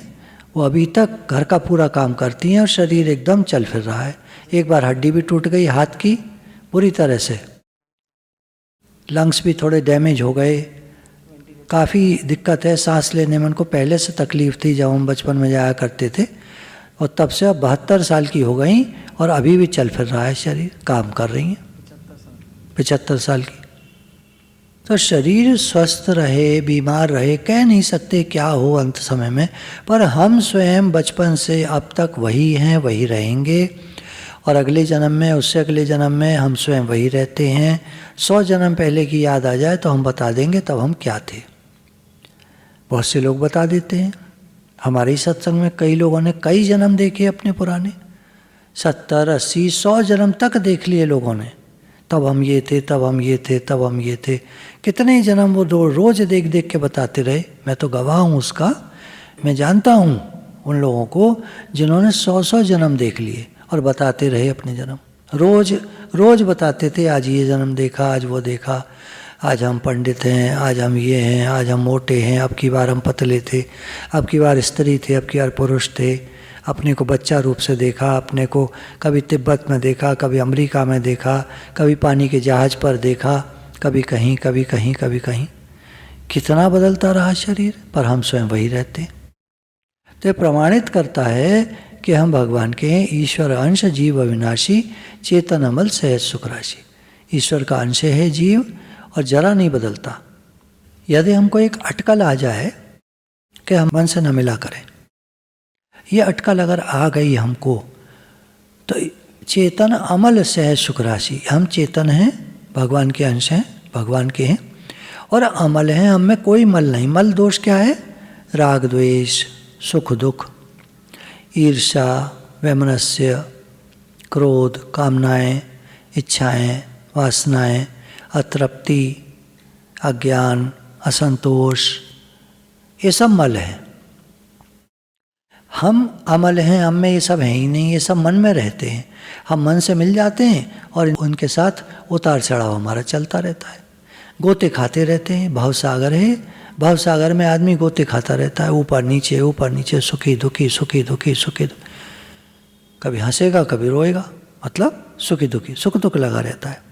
वो अभी तक घर का पूरा काम करती हैं और शरीर एकदम चल फिर रहा है। एक बार हड्डी भी टूट गई हाथ की पूरी तरह से, लंग्स भी थोड़े डैमेज हो गए, काफ़ी दिक्कत है सांस लेने में। उनको पहले से तकलीफ थी जब हम बचपन में जाया करते थे, और तब से अब 72 साल की हो गई और अभी भी चल फिर रहा है शरीर, काम कर रही हैं 75 साल की। तो शरीर स्वस्थ रहे, बीमार रहे, कह नहीं सकते क्या हो अंत समय में, पर हम स्वयं बचपन से अब तक वही हैं, वही रहेंगे, और अगले जन्म में, उससे अगले जन्म में हम स्वयं वही रहते हैं। 100 जन्म पहले की याद आ जाए तो हम बता देंगे तब हम क्या थे। बहुत से लोग बता देते हैं। हमारे ही सत्संग में कई लोगों ने कई जन्म देखे अपने पुराने, 70, 80, 100 जन्म तक देख लिए लोगों ने। तब हम ये थे, तब हम ये थे, तब हम ये थे। कितने ही जन्म वो रोज देख देख के बताते रहे। मैं तो गवाह हूँ उसका। मैं जानता हूँ उन लोगों को जिन्होंने 100-100 जन्म देख लिए और बताते रहे अपने जन्म। रोज रोज बताते थे, आज ये जन्म देखा, आज वो देखा, आज हम पंडित हैं, आज हम ये हैं, आज हम मोटे हैं, अब की बार हम पतले थे, अब की बार स्त्री थे, अब की बार पुरुष थे। अपने को बच्चा रूप से देखा, अपने को कभी तिब्बत में देखा, कभी अमेरिका में देखा, कभी पानी के जहाज पर देखा, कभी कहीं, कभी कहीं, कभी कहीं। कितना बदलता रहा शरीर, पर हम स्वयं वही रहते। तो ये प्रमाणित करता है कि हम भगवान के हैं। ईश्वर अंश जीव अविनाशी, चेतन अमल सहज सुख राशि। ईश्वर का अंश है जीव और जरा नहीं बदलता। यदि हमको एक अटकल आ जाए कि हम मन से न मिला करें, ये अटकल अगर आ गई हमको, तो चेतन अमल सहज सुख राशि। हम चेतन हैं, भगवान के अंश हैं, भगवान के हैं, और अमल हैं, हम में कोई मल नहीं। मल दोष क्या है? राग द्वेष, सुख दुख, ईर्ष्या, वैमनस्य, क्रोध, कामनाएं, इच्छाएं, वासनाएं, अतृप्ति, अज्ञान, असंतोष, ये सब मल है। हम अमल हैं, हम में ये सब है ही नहीं, ये सब मन में रहते हैं। हम मन से मिल जाते हैं और उनके साथ उतार चढ़ाव हमारा चलता रहता है। गोते खाते रहते हैं। भव सागर है, भव सागर में आदमी गोते खाता रहता है, ऊपर नीचे, सुखी दुखी, सुखी दुखी, सुखी दुखी। कभी हंसेगा, कभी रोएगा, मतलब सुखी दुखी, सुख दुख लगा रहता है।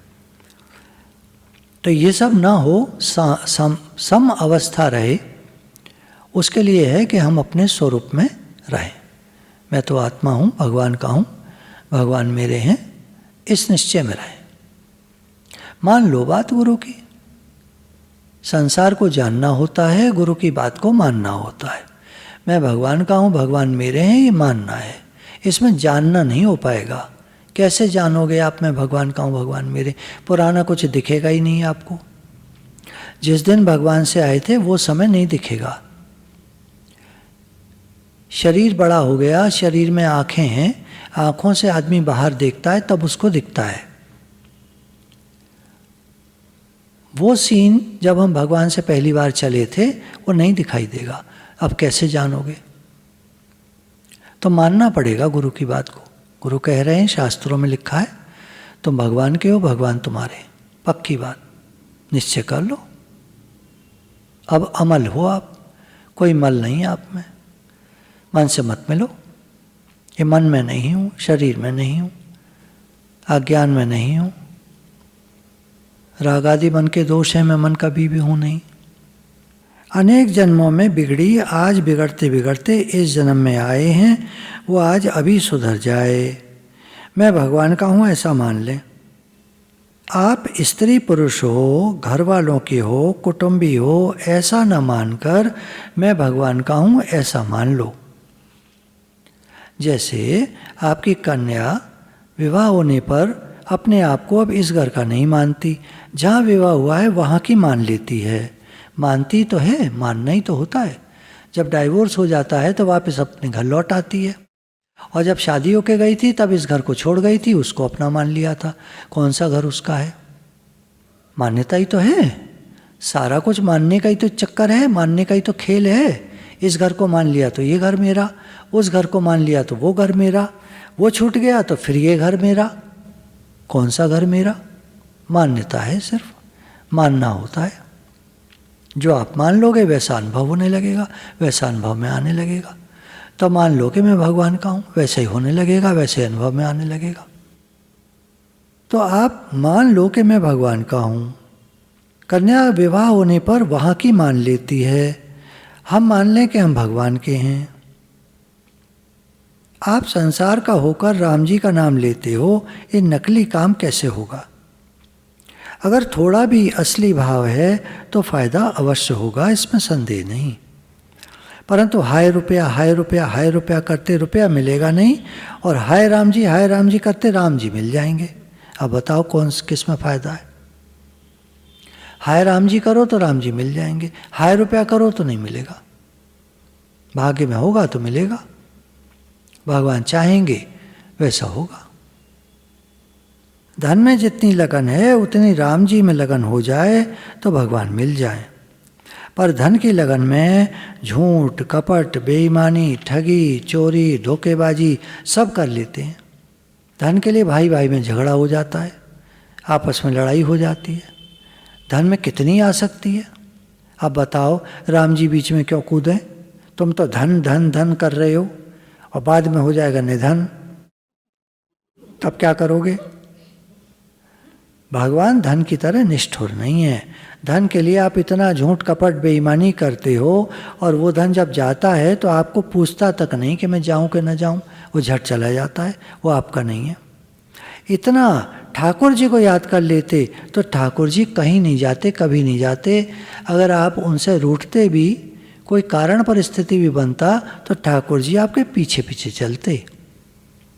तो ये सब ना हो, सम अवस्था रहे, उसके लिए है कि हम अपने स्वरूप में रहें। मैं तो आत्मा हूँ, भगवान का हूँ, भगवान मेरे हैं, इस निश्चय में रहें। मान लो बात गुरु की। संसार को जानना होता है, गुरु की बात को मानना होता है। मैं भगवान का हूँ, भगवान मेरे हैं, ये मानना है। इसमें जानना नहीं हो पाएगा। कैसे जानोगे आप मैं भगवान का हूँ, भगवान मेरे? पुराना कुछ दिखेगा ही नहीं आपको। जिस दिन भगवान से आए थे वो समय नहीं दिखेगा। शरीर बड़ा हो गया, शरीर में आँखें हैं, आँखों से आदमी बाहर देखता है तब उसको दिखता है। वो सीन जब हम भगवान से पहली बार चले थे वो नहीं दिखाई देगा। अब कैसे जानोगे? तो मानना पड़ेगा गुरु की बात को। गुरु कह रहे हैं, शास्त्रों में लिखा है, तुम भगवान के हो, भगवान तुम्हारे। पक्की बात, निश्चय कर लो। अब अमल हो आप, कोई मल नहीं है आप में। मन से मत मिलो, ये मन में नहीं हूँ, शरीर में नहीं हूँ, अज्ञान में नहीं हूँ, राग आदि मन के दोष हैं, मैं मन कभी भी हूँ नहीं। अनेक जन्मों में बिगड़ी, आज बिगड़ते बिगड़ते इस जन्म में आए हैं, वो आज अभी सुधर जाए। मैं भगवान का हूँ ऐसा मान लें। आप स्त्री पुरुष हो, घर वालों के हो, कुटुंबी हो, ऐसा न मानकर मैं भगवान का हूँ ऐसा मान लो। जैसे आपकी कन्या विवाह होने पर अपने आप को अब इस घर का नहीं मानती, जहाँ विवाह हुआ है वहाँ की मान लेती है। मानती तो है, मानना ही तो होता है। जब डाइवोर्स हो जाता है तो वापस अपने घर लौट आती है, और जब शादी होके गई थी तब इस घर को छोड़ गई थी, उसको अपना मान लिया था। कौन सा घर उसका है? मान्यता ही तो है। सारा कुछ मानने का ही तो चक्कर है, मानने का ही तो खेल है। इस घर को मान लिया तो ये घर मेरा, उस घर को मान लिया तो वो घर मेरा, वो छूट गया तो फिर ये घर मेरा। कौन सा घर मेरा? मान्यता है, सिर्फ मानना होता है। जो आप मान लोगे वैसा अनुभव होने लगेगा, वैसा अनुभव में आने लगेगा। तो मान लो कि मैं भगवान का हूँ, वैसे ही होने लगेगा, वैसे अनुभव में आने लगेगा। तो आप मान लो कि मैं भगवान का हूँ। कन्या विवाह होने पर वहाँ की मान लेती है, हम मान लें कि हम भगवान के हैं। आप संसार का होकर राम जी का नाम लेते हो, ये नकली काम कैसे होगा? अगर थोड़ा भी असली भाव है तो फायदा अवश्य होगा, इसमें संदेह नहीं। परंतु हाय रुपया हाय रुपया हाय रुपया करते रुपया मिलेगा नहीं, और हाय राम जी करते राम जी मिल जाएंगे। अब बताओ कौन किस में फायदा है? हाय राम जी करो तो राम जी मिल जाएंगे, हाय रुपया करो तो नहीं मिलेगा। भाग्य में होगा तो मिलेगा, भगवान चाहेंगे वैसा होगा। धन में जितनी लगन है उतनी राम जी में लगन हो जाए तो भगवान मिल जाए। पर धन की लगन में झूठ, कपट, बेईमानी, ठगी, चोरी, धोखेबाजी सब कर लेते हैं। धन के लिए भाई भाई में झगड़ा हो जाता है, आपस में लड़ाई हो जाती है। धन में कितनी आसक्ति है। अब बताओ राम जी बीच में क्यों कूदें? तुम तो धन धन धन कर रहे हो, और बाद में हो जाएगा निधन, तब क्या करोगे? भगवान धन की तरह निष्ठुर नहीं है। धन के लिए आप इतना झूठ, कपट, बेईमानी करते हो, और वो धन जब जाता है तो आपको पूछता तक नहीं कि मैं जाऊं कि न जाऊं, वो झट चला जाता है, वो आपका नहीं है। इतना ठाकुर जी को याद कर लेते तो ठाकुर जी कहीं नहीं जाते, कभी नहीं जाते। अगर आप उनसे रूठते भी, कोई कारण परिस्थिति भी बनता, तो ठाकुर जी आपके पीछे पीछे चलते।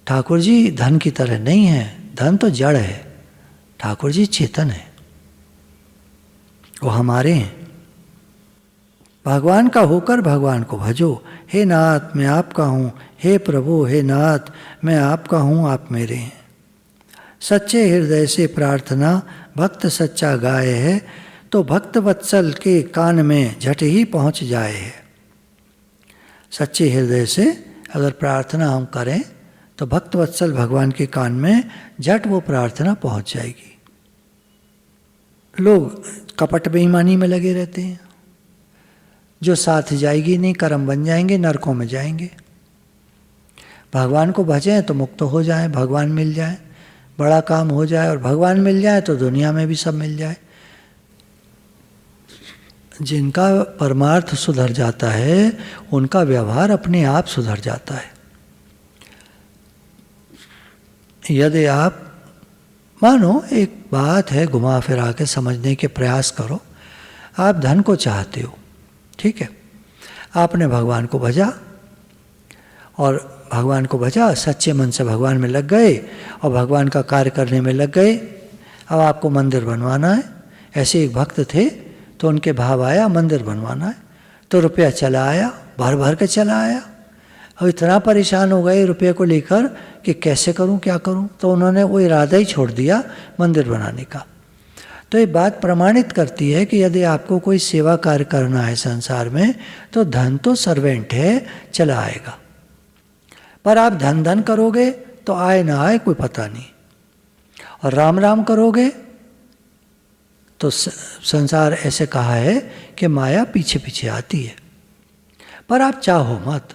ठाकुर जी धन की तरह नहीं है, धन तो जड़ है, ठाकुर जी चेतन है, वो हमारे हैं। भगवान का होकर भगवान को भजो। हे नाथ मैं आपका हूँ, हे प्रभु हे नाथ मैं आपका हूँ, आप मेरे हैं। सच्चे हृदय से प्रार्थना भक्त सच्चा गाए है, तो भक्त वत्सल के कान में झट ही पहुँच जाए है। सच्चे हृदय से अगर प्रार्थना हम करें तो भक्त वत्सल भगवान के कान में झट वो प्रार्थना पहुँच जाएगी। लोग कपट बेईमानी में लगे रहते हैं, जो साथ जाएगी नहीं, कर्म बन जाएंगे, नरकों में जाएंगे। भगवान को भजें तो मुक्त हो जाए, भगवान मिल जाए, बड़ा काम हो जाए, और भगवान मिल जाए तो दुनिया में भी सब मिल जाए। जिनका परमार्थ सुधर जाता है उनका व्यवहार अपने आप सुधर जाता है। यदि आप मानो, एक बात है, घुमा फिरा के समझने के प्रयास करो। आप धन को चाहते हो, ठीक है, आपने भगवान को भजा, और भगवान को भजा, सच्चे मन से भगवान में लग गए, और भगवान का कार्य करने में लग गए। अब आपको मंदिर बनवाना है। ऐसे एक भक्त थे, तो उनके भाव आया मंदिर बनवाना है, तो रुपया चला आया, भर भर के चला आया। और इतना परेशान हो गए रुपये को लेकर कि कैसे करूं, क्या करूं, तो उन्होंने वो इरादा ही छोड़ दिया मंदिर बनाने का। तो ये बात प्रमाणित करती है कि यदि आपको कोई सेवा कार्य करना है संसार में, तो धन तो सर्वेंट है, चला आएगा। पर आप धन धन करोगे तो आए ना आए कोई पता नहीं, और राम राम करोगे तो संसार ऐसे कहा है कि माया पीछे पीछे आती है। पर आप चाहो मत,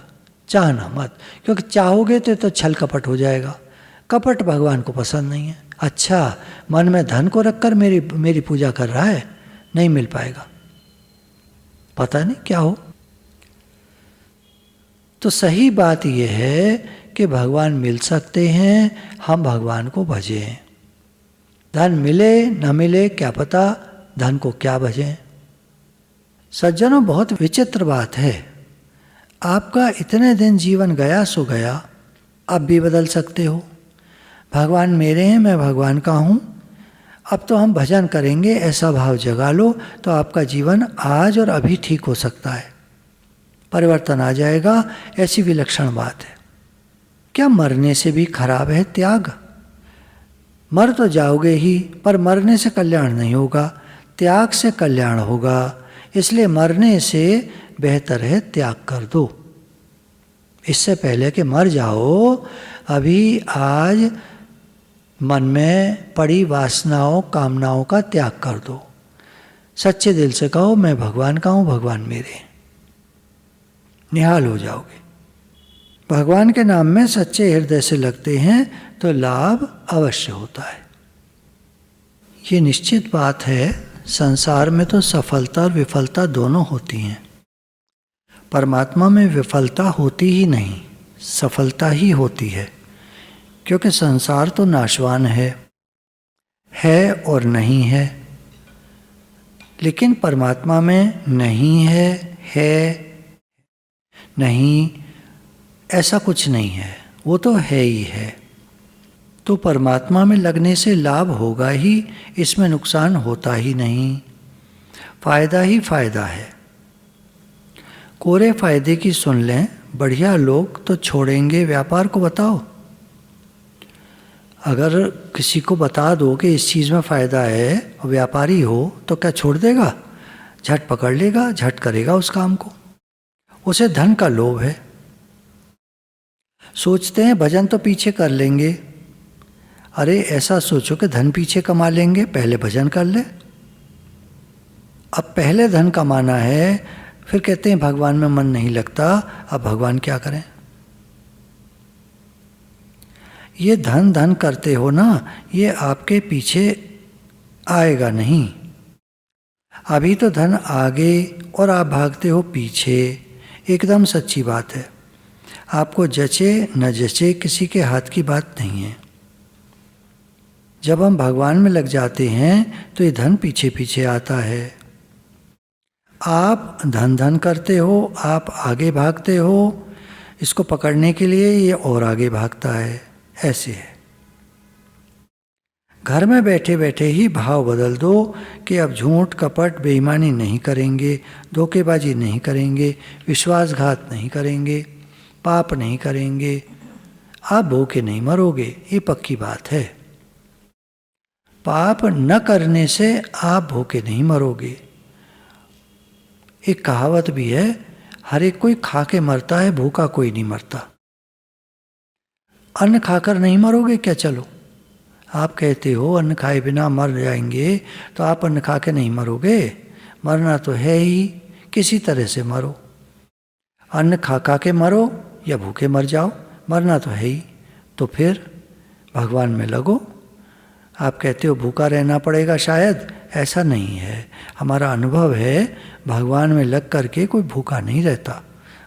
चाहना मत, क्योंकि चाहोगे तो छल कपट हो जाएगा। कपट भगवान को पसंद नहीं है। अच्छा, मन में धन को रखकर मेरी पूजा कर रहा है, नहीं मिल पाएगा, पता नहीं क्या हो। तो सही बात यह है कि भगवान मिल सकते हैं, हम भगवान को भजें। धन मिले न मिले क्या पता, धन को क्या भजें। सज्जनों, बहुत विचित्र बात है, आपका इतने दिन जीवन गया सो गया, अब भी बदल सकते हो। भगवान मेरे हैं, मैं भगवान का हूँ, अब तो हम भजन करेंगे, ऐसा भाव जगा लो तो आपका जीवन आज और अभी ठीक हो सकता है, परिवर्तन आ जाएगा। ऐसी विलक्षण बात है। क्या मरने से भी खराब है त्याग? मर तो जाओगे ही, पर मरने से कल्याण नहीं होगा, त्याग से कल्याण होगा। इसलिए मरने से बेहतर है त्याग कर दो। इससे पहले कि मर जाओ, अभी आज मन में पड़ी वासनाओं कामनाओं का त्याग कर दो। सच्चे दिल से कहो मैं भगवान का हूँ, भगवान मेरे, निहाल हो जाओगे। भगवान के नाम में सच्चे हृदय से लगते हैं तो लाभ अवश्य होता है। ये निश्चित बात है, संसार में तो सफलता और विफलता दोनों होती हैं। परमात्मा में विफलता होती ही नहीं, सफलता ही होती है, क्योंकि संसार तो नाशवान है और नहीं है। लेकिन परमात्मा में नहीं है नहीं, ऐसा कुछ नहीं है, वो तो है ही है। तो परमात्मा में लगने से लाभ होगा ही, इसमें नुकसान होता ही नहीं, फायदा ही फायदा है। कोरे फायदे की सुन लें, बढ़िया लोग तो छोड़ेंगे व्यापार को। बताओ, अगर किसी को बता दो कि इस चीज़ में फ़ायदा है और व्यापारी हो तो क्या छोड़ देगा? झट पकड़ लेगा, झट करेगा उस काम को। उसे धन का लोभ है। सोचते हैं भजन तो पीछे कर लेंगे। अरे ऐसा सोचो कि धन पीछे कमा लेंगे, पहले भजन कर ले। अब पहले धन कमाना है, फिर कहते हैं भगवान में मन नहीं लगता, अब भगवान क्या करें? ये धन धन करते हो ना, ये आपके पीछे आएगा नहीं। अभी तो धन आगे और आप भागते हो पीछे। एकदम सच्ची बात है। आपको जचे न जचे किसी के हाथ की बात नहीं है। जब हम भगवान में लग जाते हैं तो ये धन पीछे पीछे आता है। आप धन धन करते हो, आप आगे भागते हो, इसको पकड़ने के लिए ये और आगे भागता है। ऐसे है। घर में बैठे बैठे ही भाव बदल दो कि अब झूठ कपट बेईमानी नहीं करेंगे, धोखेबाजी नहीं करेंगे, विश्वासघात नहीं करेंगे, पाप नहीं करेंगे। आप भूखे नहीं मरोगे, ये पक्की बात है। पाप न करने से आप भूखे नहीं मरोगे। एक कहावत भी है, हर एक कोई खा के मरता है, भूखा कोई नहीं मरता। अन्न खाकर नहीं मरोगे क्या? चलो, आप कहते हो अन्न खाए बिना मर जाएंगे, तो आप अन्न खा के नहीं मरोगे। मरना तो है ही, किसी तरह से मरो। अन्न खा के मरो या भूखे मर जाओ, मरना तो है ही। तो फिर भगवान में लगो। आप कहते हो भूखा रहना पड़ेगा शायद, ऐसा नहीं है। हमारा अनुभव है भगवान में लग करके कोई भूखा नहीं रहता।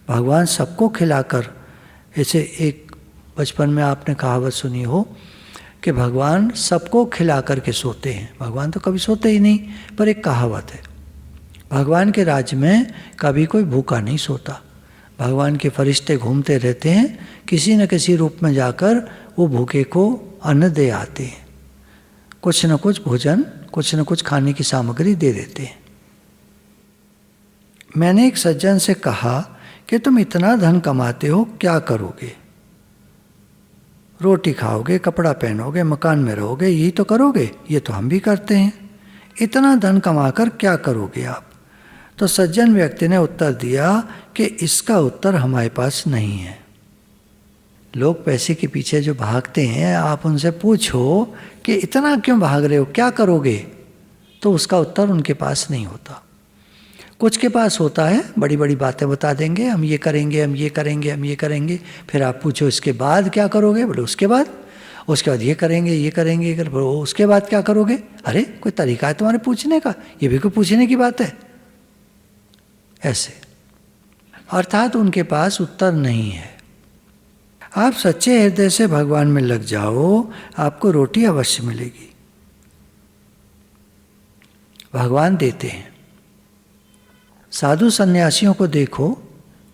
भगवान सबको खिलाकर, ऐसे एक बचपन में आपने कहावत सुनी हो कि भगवान सबको खिला करके सोते हैं। भगवान तो कभी सोते ही नहीं, पर एक कहावत है। भगवान के राज्य में कभी कोई भूखा नहीं सोता। भगवान के फरिश्ते घूमते रहते हैं, किसी न किसी रूप में जाकर वो भूखे को अन्न दे आते हैं। कुछ न कुछ भोजन, कुछ न कुछ खाने की सामग्री दे देते हैं। मैंने एक सज्जन से कहा कि तुम इतना धन कमाते हो, क्या करोगे? रोटी खाओगे, कपड़ा पहनोगे, मकान में रहोगे, यही तो करोगे। ये तो हम भी करते हैं। इतना धन कमाकर क्या करोगे आप? तो सज्जन व्यक्ति ने उत्तर दिया कि इसका उत्तर हमारे पास नहीं है, लोग पैसे के पीछे जो भागते हैं, आप उनसे पूछो कि इतना क्यों भाग रहे हो, क्या करोगे, तो उसका उत्तर उनके पास नहीं होता। कुछ के पास होता है, बड़ी बड़ी बातें बता देंगे, हम ये करेंगे, हम ये करेंगे, हम ये करेंगे। फिर आप पूछो इसके बाद क्या करोगे, बोले उसके बाद ये करेंगे, ये करेंगे, ये उसके बाद क्या करोगे। अरे कोई तरीका है तुम्हारे पूछने का, ये भी कोई पूछने की बात है। ऐसे अर्थात उनके पास उत्तर नहीं है। आप सच्चे हृदय से भगवान में लग जाओ, आपको रोटी अवश्य मिलेगी। भगवान देते हैं। साधु सन्यासियों को देखो,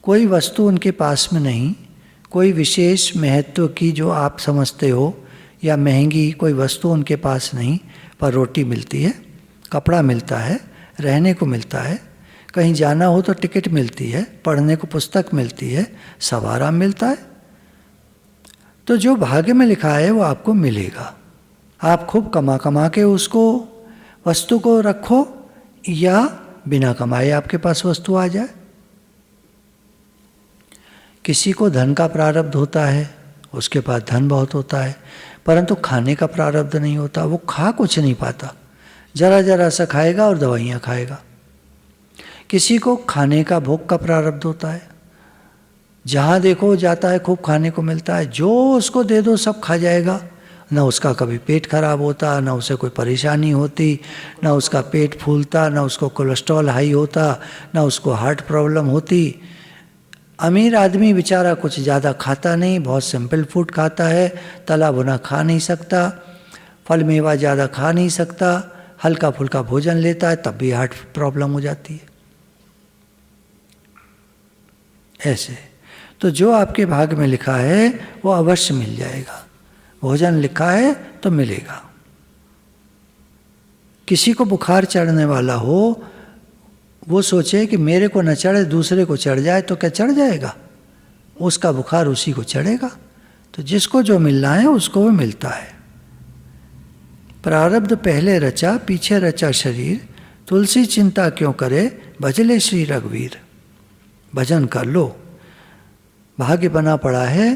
कोई वस्तु उनके पास में नहीं, कोई विशेष महत्व की जो आप समझते हो या महंगी कोई वस्तु उनके पास नहीं, पर रोटी मिलती है, कपड़ा मिलता है, रहने को मिलता है, कहीं जाना हो तो टिकट मिलती है, पढ़ने को पुस्तक मिलती है, सब आराम मिलता है। तो जो भाग्य में लिखा है वो आपको मिलेगा। आप खूब कमा कमा के उसको वस्तु को रखो या बिना कमाए आपके पास वस्तु आ जाए। किसी को धन का प्रारब्ध होता है, उसके पास धन बहुत होता है, परंतु खाने का प्रारब्ध नहीं होता, वो खा कुछ नहीं पाता, जरा जरा सा खाएगा और दवाइयाँ खाएगा। किसी को खाने का भोग का प्रारब्ध होता है, जहाँ देखो जाता है, खूब खाने को मिलता है, जो उसको दे दो सब खा जाएगा, ना उसका कभी पेट खराब होता, ना उसे कोई परेशानी होती, ना उसका पेट फूलता, ना उसको कोलेस्ट्रॉल हाई होता, ना उसको हार्ट प्रॉब्लम होती। अमीर आदमी बेचारा कुछ ज़्यादा खाता नहीं, बहुत सिंपल फूड खाता है, तला भुना खा नहीं सकता, फल मेवा ज़्यादा खा नहीं सकता, हल्का फुल्का भोजन लेता है, तब भी हार्ट प्रॉब्लम हो जाती है। ऐसे तो जो आपके भाग्य में लिखा है वो अवश्य मिल जाएगा। भोजन लिखा है तो मिलेगा। किसी को बुखार चढ़ने वाला हो, वो सोचे कि मेरे को न चढ़े दूसरे को चढ़ जाए, तो क्या चढ़ जाएगा, उसका बुखार उसी को चढ़ेगा। तो जिसको जो मिलना है उसको वो मिलता है। प्रारब्ध पहले रचा पीछे रचा शरीर, तुलसी चिंता क्यों करे भजले श्री रघुवीर। भजन कर लो, भाग्य बना पड़ा है,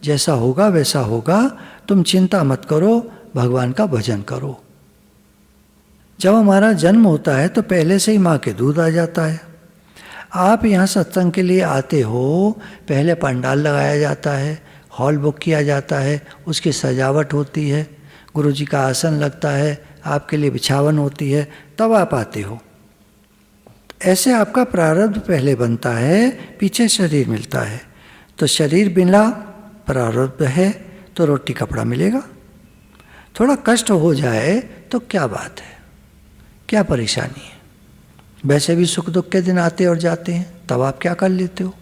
जैसा होगा वैसा होगा, तुम चिंता मत करो, भगवान का भजन करो। जब हमारा जन्म होता है तो पहले से ही माँ के दूध आ जाता है। आप यहाँ सत्संग के लिए आते हो, पहले पंडाल लगाया जाता है, हॉल बुक किया जाता है, उसकी सजावट होती है, गुरुजी का आसन लगता है, आपके लिए बिछावन होती है, तब आप आते हो। ऐसे आपका प्रारब्ध पहले बनता है, पीछे शरीर मिलता है। तो शरीर बिना प्रारब्ध है तो रोटी कपड़ा मिलेगा। थोड़ा कष्ट हो जाए तो क्या बात है, क्या परेशानी है, वैसे भी सुख दुख के दिन आते और जाते हैं, तब आप क्या कर लेते हो।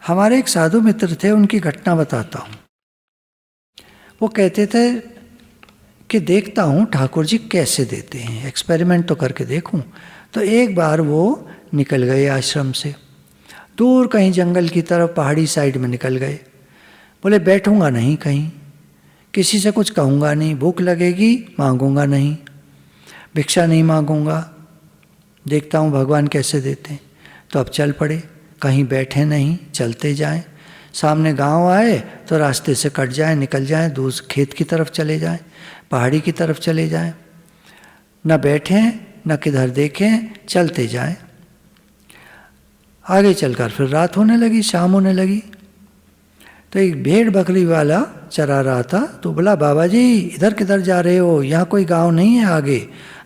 हमारे एक साधु मित्र थे, उनकी घटना बताता हूँ। वो कहते थे कि देखता हूँ ठाकुर जी कैसे देते हैं, एक्सपेरिमेंट तो करके देखूँ। तो एक बार वो निकल गए आश्रम से, दूर कहीं जंगल की तरफ पहाड़ी साइड में निकल गए। बोले बैठूंगा नहीं कहीं, किसी से कुछ कहूँगा नहीं, भूख लगेगी मांगूंगा नहीं, भिक्षा नहीं मांगूंगा, देखता हूँ भगवान कैसे देते हैं। तो अब चल पड़े, कहीं बैठे नहीं, चलते जाएं। सामने गांव आए तो रास्ते से कट जाएं, निकल जाएं, दूर खेत की तरफ चले जाएं, पहाड़ी की तरफ चले जाएं, न बैठें न किधर देखें, चलते जाएं। आगे चलकर फिर रात होने लगी, शाम होने लगी। तो एक भेड़ बकरी वाला चरा रहा था, तो बोला बाबा जी इधर किधर जा रहे हो, यहाँ कोई गांव नहीं है आगे,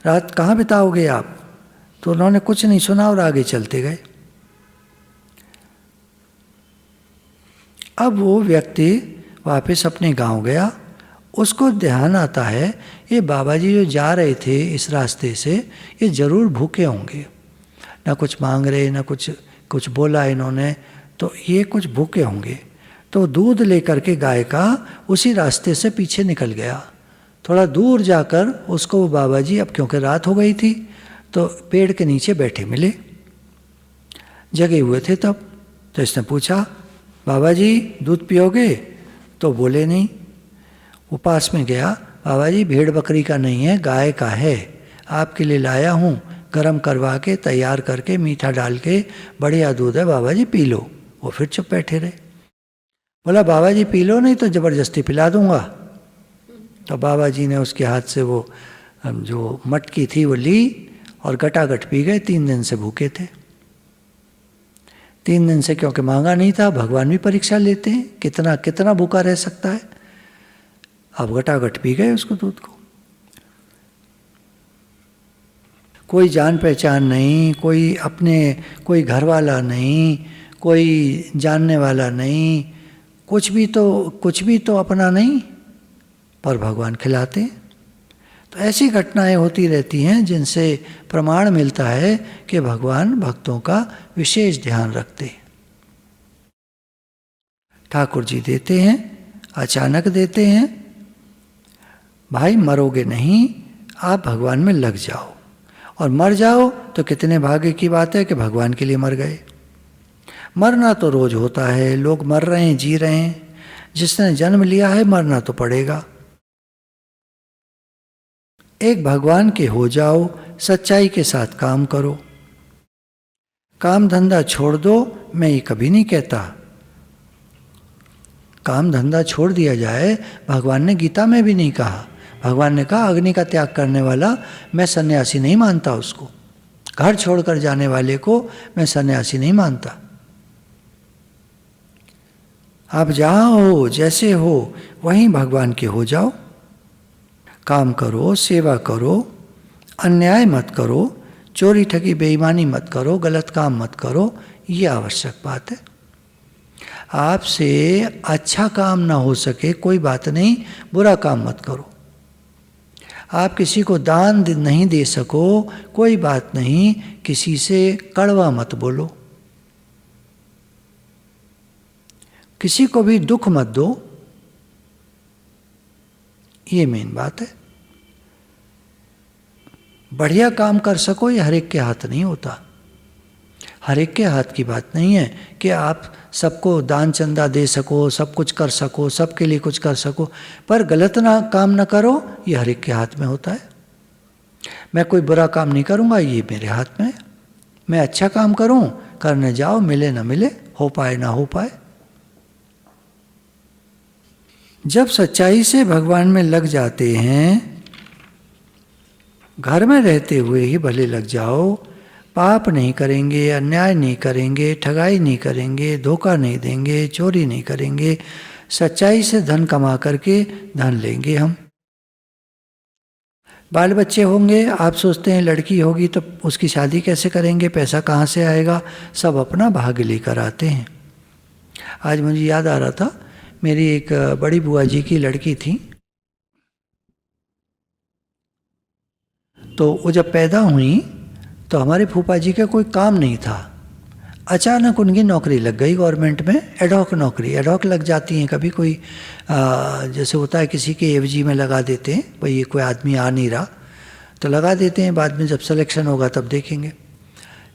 रात कहाँ बिताओगे आप। तो उन्होंने कुछ नहीं सुना और आगे चलते गए। अब वो व्यक्ति वापस अपने गांव गया, उसको ध्यान आता है ये बाबा जी जो जा रहे थे इस रास्ते से, ये ज़रूर भूखे होंगे, ना कुछ मांग रहे ना कुछ बोला इन्होंने, तो ये कुछ भूखे होंगे। तो दूध लेकर के गाय का उसी रास्ते से पीछे निकल गया। थोड़ा दूर जाकर उसको बाबा जी, अब क्योंकि रात हो गई थी, तो पेड़ के नीचे बैठे मिले, जगे हुए थे तब। तो इसने पूछा बाबा जी दूध पियोगे, तो बोले नहीं। वो पास में गया, बाबा जी भेड़ बकरी का नहीं है, गाय का है, आपके लिए लाया हूँ, गरम करवा के तैयार करके मीठा डाल के, बढ़िया दूध है बाबा जी पी लो। वो फिर चुप बैठे रहे। बोला बाबा जी पी लो, नहीं तो ज़बरदस्ती पिला दूंगा। तो बाबा जी ने उसके हाथ से वो जो मटकी थी वो ली और गटागट पी गए। 3 दिन से भूखे थे। 3 दिन से, क्योंकि मांगा नहीं था, भगवान भी परीक्षा लेते हैं कितना कितना भूखा रह सकता है। अब गटागट पी गए उसको, दूध को। कोई जान पहचान नहीं, कोई घर वाला नहीं, कोई जानने वाला नहीं, कुछ भी तो अपना नहीं, पर भगवान खिलाते हैं। तो ऐसी घटनाएं होती रहती हैं जिनसे प्रमाण मिलता है कि भगवान भक्तों का विशेष ध्यान रखते हैं। ठाकुर जी देते हैं, अचानक देते हैं। भाई मरोगे नहीं, आप भगवान में लग जाओ, और मर जाओ तो कितने भाग्य की बात है कि भगवान के लिए मर गए। मरना तो रोज होता है, लोग मर रहे हैं, जी रहे हैं। जिसने जन्म लिया है मरना तो पड़ेगा। एक भगवान के हो जाओ, सच्चाई के साथ काम करो। काम धंधा छोड़ दो, मैं ये कभी नहीं कहता। काम धंधा छोड़ दिया जाए, भगवान ने गीता में भी नहीं कहा। भगवान ने कहा अग्नि का त्याग करने वाला मैं सन्यासी नहीं मानता उसको। घर छोड़कर जाने वाले को मैं सन्यासी नहीं मानता। आप जहाँ हो, जैसे हो, वहीं भगवान के हो जाओ। काम करो, सेवा करो, अन्याय मत करो, चोरी ठगी बेईमानी मत करो, गलत काम मत करो। ये आवश्यक बात है। आपसे अच्छा काम ना हो सके कोई बात नहीं, बुरा काम मत करो। आप किसी को दान नहीं दे सको कोई बात नहीं, किसी से कड़वा मत बोलो। किसी को भी दुख मत दो, ये मेन बात है। बढ़िया काम कर सको ये हर एक के हाथ नहीं होता। हर एक के हाथ की बात नहीं है कि आप सबको दान चंदा दे सको, सब कुछ कर सको, सबके लिए कुछ कर सको, पर गलत काम ना करो, ये हर एक के हाथ में होता है। मैं कोई बुरा काम नहीं करूँगा, ये मेरे हाथ में है। मैं अच्छा काम करूँ, करने जाओ, मिले ना मिले, हो पाए ना हो पाए। जब सच्चाई से भगवान में लग जाते हैं, घर में रहते हुए ही भले लग जाओ, पाप नहीं करेंगे, अन्याय नहीं करेंगे, ठगाई नहीं करेंगे, धोखा नहीं देंगे, चोरी नहीं करेंगे, सच्चाई से धन कमा करके धन लेंगे हम। बाल बच्चे होंगे, आप सोचते हैं लड़की होगी तो उसकी शादी कैसे करेंगे, पैसा कहाँ से आएगा, सब अपना भाग्य लेकर आते हैं। आज मुझे याद आ रहा था, मेरी एक बड़ी बुआ जी की लड़की थी, तो वो जब पैदा हुई तो हमारे फूफा जी का कोई काम नहीं था। अचानक उनकी नौकरी लग गई गवर्नमेंट में, एडहॉक नौकरी। एडहॉक लग जाती हैं कभी, कोई जैसे होता है किसी के एवजी में लगा देते हैं, भाई ये कोई आदमी आ नहीं रहा तो लगा देते हैं, बाद में जब सिलेक्शन होगा तब देखेंगे।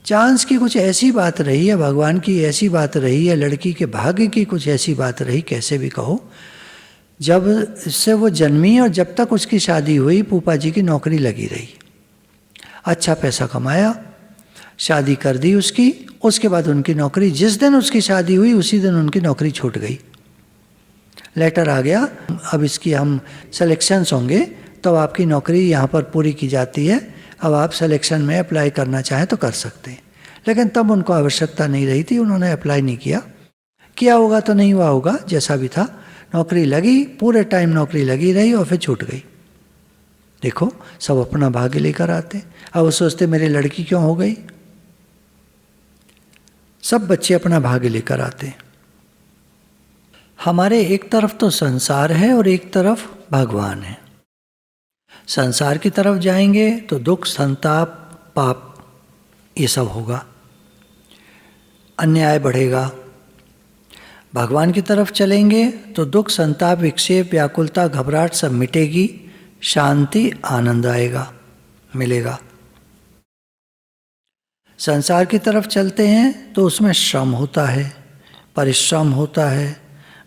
चांस की कुछ ऐसी बात रही है, भगवान की ऐसी बात रही है, लड़की के भाग्य की कुछ ऐसी बात रही, कैसे भी कहो, जब से वो जन्मी और जब तक उसकी शादी हुई फूफा जी की नौकरी लगी रही। अच्छा पैसा कमाया, शादी कर दी उसकी। उसके बाद उनकी नौकरी, जिस दिन उसकी शादी हुई उसी दिन उनकी नौकरी छूट गई। लेटर आ गया, अब इसकी हम सिलेक्शंस होंगे तो आपकी नौकरी यहाँ पर पूरी की जाती है, अब आप सिलेक्शन में अप्लाई करना चाहें तो कर सकते हैं। लेकिन तब उनको आवश्यकता नहीं रही थी, उन्होंने अप्लाई नहीं किया। किया होगा तो नहीं हुआ होगा, जैसा भी था। नौकरी लगी, पूरे टाइम नौकरी लगी रही और फिर छूट गई। देखो, सब अपना भाग्य लेकर आते। अब वो सोचते मेरी लड़की क्यों हो गई। सब बच्चे अपना भाग्य लेकर आते। हमारे एक तरफ तो संसार है और एक तरफ भगवान है। संसार की तरफ जाएंगे तो दुख, संताप, पाप ये सब होगा, अन्याय बढ़ेगा। भगवान की तरफ चलेंगे तो दुख, संताप, विक्षेप, व्याकुलता, घबराहट सब मिटेगी, शांति, आनंद आएगा, मिलेगा। संसार की तरफ चलते हैं तो उसमें श्रम होता है, परिश्रम होता है।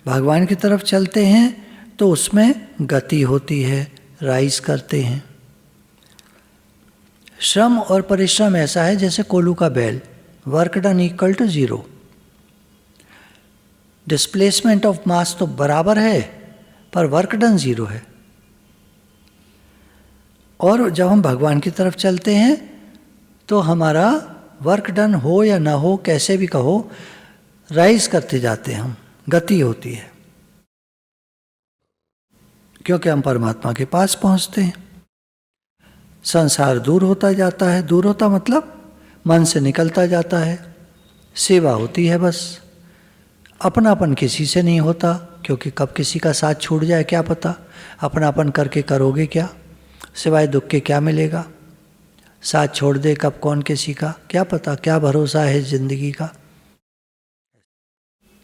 भगवान की तरफ चलते हैं तो उसमें गति होती है, राइज करते हैं। श्रम और परिश्रम ऐसा है जैसे कोलू का बैल, work done equal to 0। Displacement of mass तो बराबर है, पर वर्क डन जीरो है। और जब हम भगवान की तरफ चलते हैं तो हमारा वर्क डन हो या ना हो, कैसे भी कहो, राइज करते जाते हैं हम, गति होती है, क्योंकि हम परमात्मा के पास पहुंचते हैं। संसार दूर होता जाता है, दूर होता मतलब मन से निकलता जाता है, सेवा होती है बस। अपनापन किसी से नहीं होता, क्योंकि कब किसी का साथ छूट जाए क्या पता। अपनापन करके करोगे क्या, सिवाय दुख के क्या मिलेगा। साथ छोड़ दे कब कौन किसी का, क्या पता, क्या भरोसा है जिंदगी का।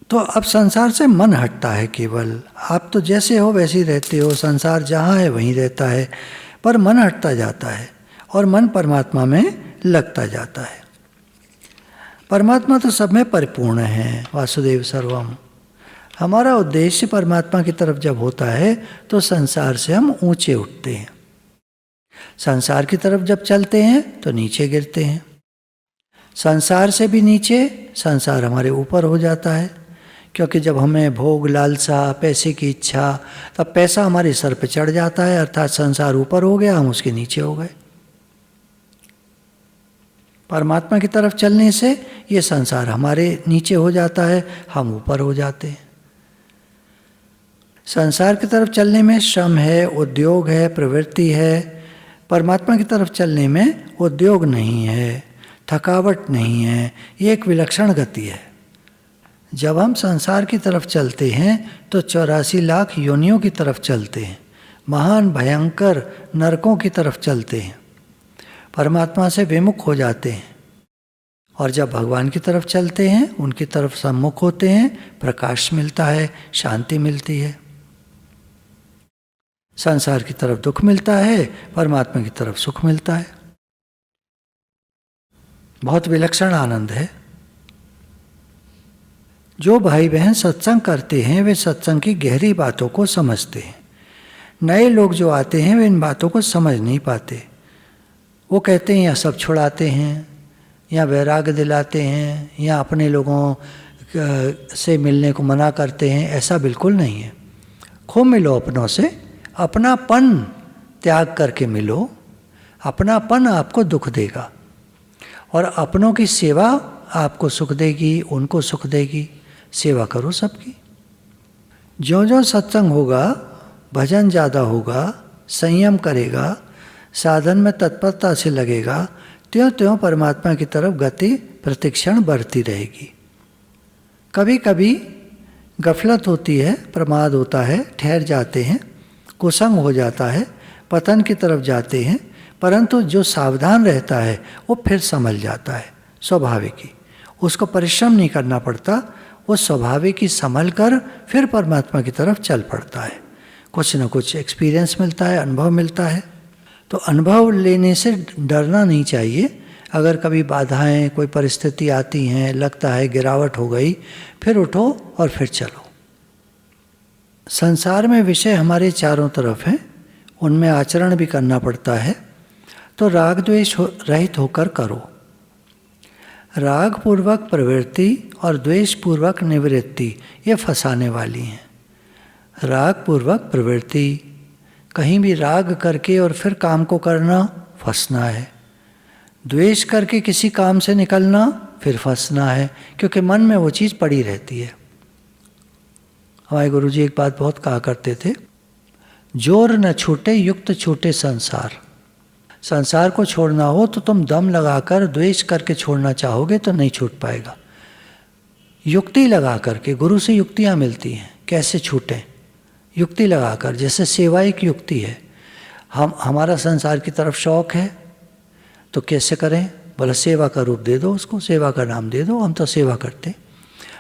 तो अब संसार से मन हटता है केवल। आप तो जैसे हो वैसे ही रहते हो, संसार जहाँ है वहीं रहता है, पर मन हटता जाता है और मन परमात्मा में लगता जाता है। परमात्मा तो सब में परिपूर्ण है, वासुदेव सर्वम। हमारा उद्देश्य परमात्मा की तरफ जब होता है तो संसार से हम ऊंचे उठते हैं। संसार की तरफ जब चलते हैं तो नीचे गिरते हैं। संसार से भी नीचे संसार हमारे ऊपर हो जाता है, क्योंकि जब हमें भोग लालसा, पैसे की इच्छा, तब पैसा हमारे सर पे चढ़ जाता है, अर्थात संसार ऊपर हो गया, हम उसके नीचे हो गए। परमात्मा की तरफ चलने से ये संसार हमारे नीचे हो जाता है, हम ऊपर हो जाते हैं। संसार की तरफ चलने में श्रम है, उद्योग है, प्रवृत्ति है। परमात्मा की तरफ चलने में उद्योग नहीं है, थकावट नहीं है, ये एक विलक्षण गति है। जब हम संसार की तरफ चलते हैं तो 84 लाख योनियों की तरफ चलते हैं, महान भयंकर नरकों की तरफ चलते हैं, परमात्मा से विमुख हो जाते हैं। और जब भगवान की तरफ चलते हैं, उनकी तरफ सम्मुख होते हैं, प्रकाश मिलता है, शांति मिलती है। संसार की तरफ दुख मिलता है, परमात्मा की तरफ सुख मिलता है। बहुत विलक्षण आनंद है। जो भाई बहन सत्संग करते हैं वे सत्संग की गहरी बातों को समझते हैं। नए लोग जो आते हैं वे इन बातों को समझ नहीं पाते। वो कहते हैं या सब छुड़ाते हैं, या वैराग्य दिलाते हैं, या अपने लोगों से मिलने को मना करते हैं। ऐसा बिल्कुल नहीं है। खूब मिलो अपनों से, अपनापन त्याग करके मिलो। अपनापन आपको दुख देगा और अपनों की सेवा आपको सुख देगी, उनको सुख देगी। सेवा करो सबकी। ज्यों ज्यों सत्संग होगा, भजन ज़्यादा होगा, संयम करेगा, साधन में तत्परता से लगेगा, त्यों त्यों परमात्मा की तरफ गति प्रतिक्षण बढ़ती रहेगी। कभी कभी गफलत होती है, प्रमाद होता है, ठहर जाते हैं, कुसंग हो जाता है, पतन की तरफ जाते हैं, परंतु जो सावधान रहता है वो फिर संभल जाता है। स्वाभाविक ही, उसको परिश्रम नहीं करना पड़ता, वो स्वाभाविक ही संभल कर फिर परमात्मा की तरफ चल पड़ता है। कुछ न कुछ एक्सपीरियंस मिलता है, अनुभव मिलता है। तो अनुभव लेने से डरना नहीं चाहिए। अगर कभी बाधाएं, कोई परिस्थिति आती हैं, लगता है गिरावट हो गई, फिर उठो और फिर चलो। संसार में विषय हमारे चारों तरफ हैं, उनमें आचरण भी करना पड़ता है, तो राग द्वेष रहित होकर करो। राग पूर्वक प्रवृत्ति और द्वेष पूर्वक निवृत्ति ये फंसाने वाली हैं। राग पूर्वक प्रवृत्ति, कहीं भी राग करके और फिर काम को करना, फंसना है। द्वेष करके किसी काम से निकलना, फिर फंसना है, क्योंकि मन में वो चीज़ पड़ी रहती है। हमारे गुरुजी एक बात बहुत कहा करते थे, जोर न छूटे युक्त छूटे संसार। संसार को छोड़ना हो तो तुम दम लगाकर द्वेष करके छोड़ना चाहोगे तो नहीं छूट पाएगा। युक्ति लगा करके, गुरु से युक्तियाँ मिलती हैं कैसे छूटें, युक्ति लगाकर। जैसे सेवा एक युक्ति है। हमारा संसार की तरफ शौक है तो कैसे करें, बोला सेवा का रूप दे दो उसको, सेवा का नाम दे दो। हम तो सेवा करते,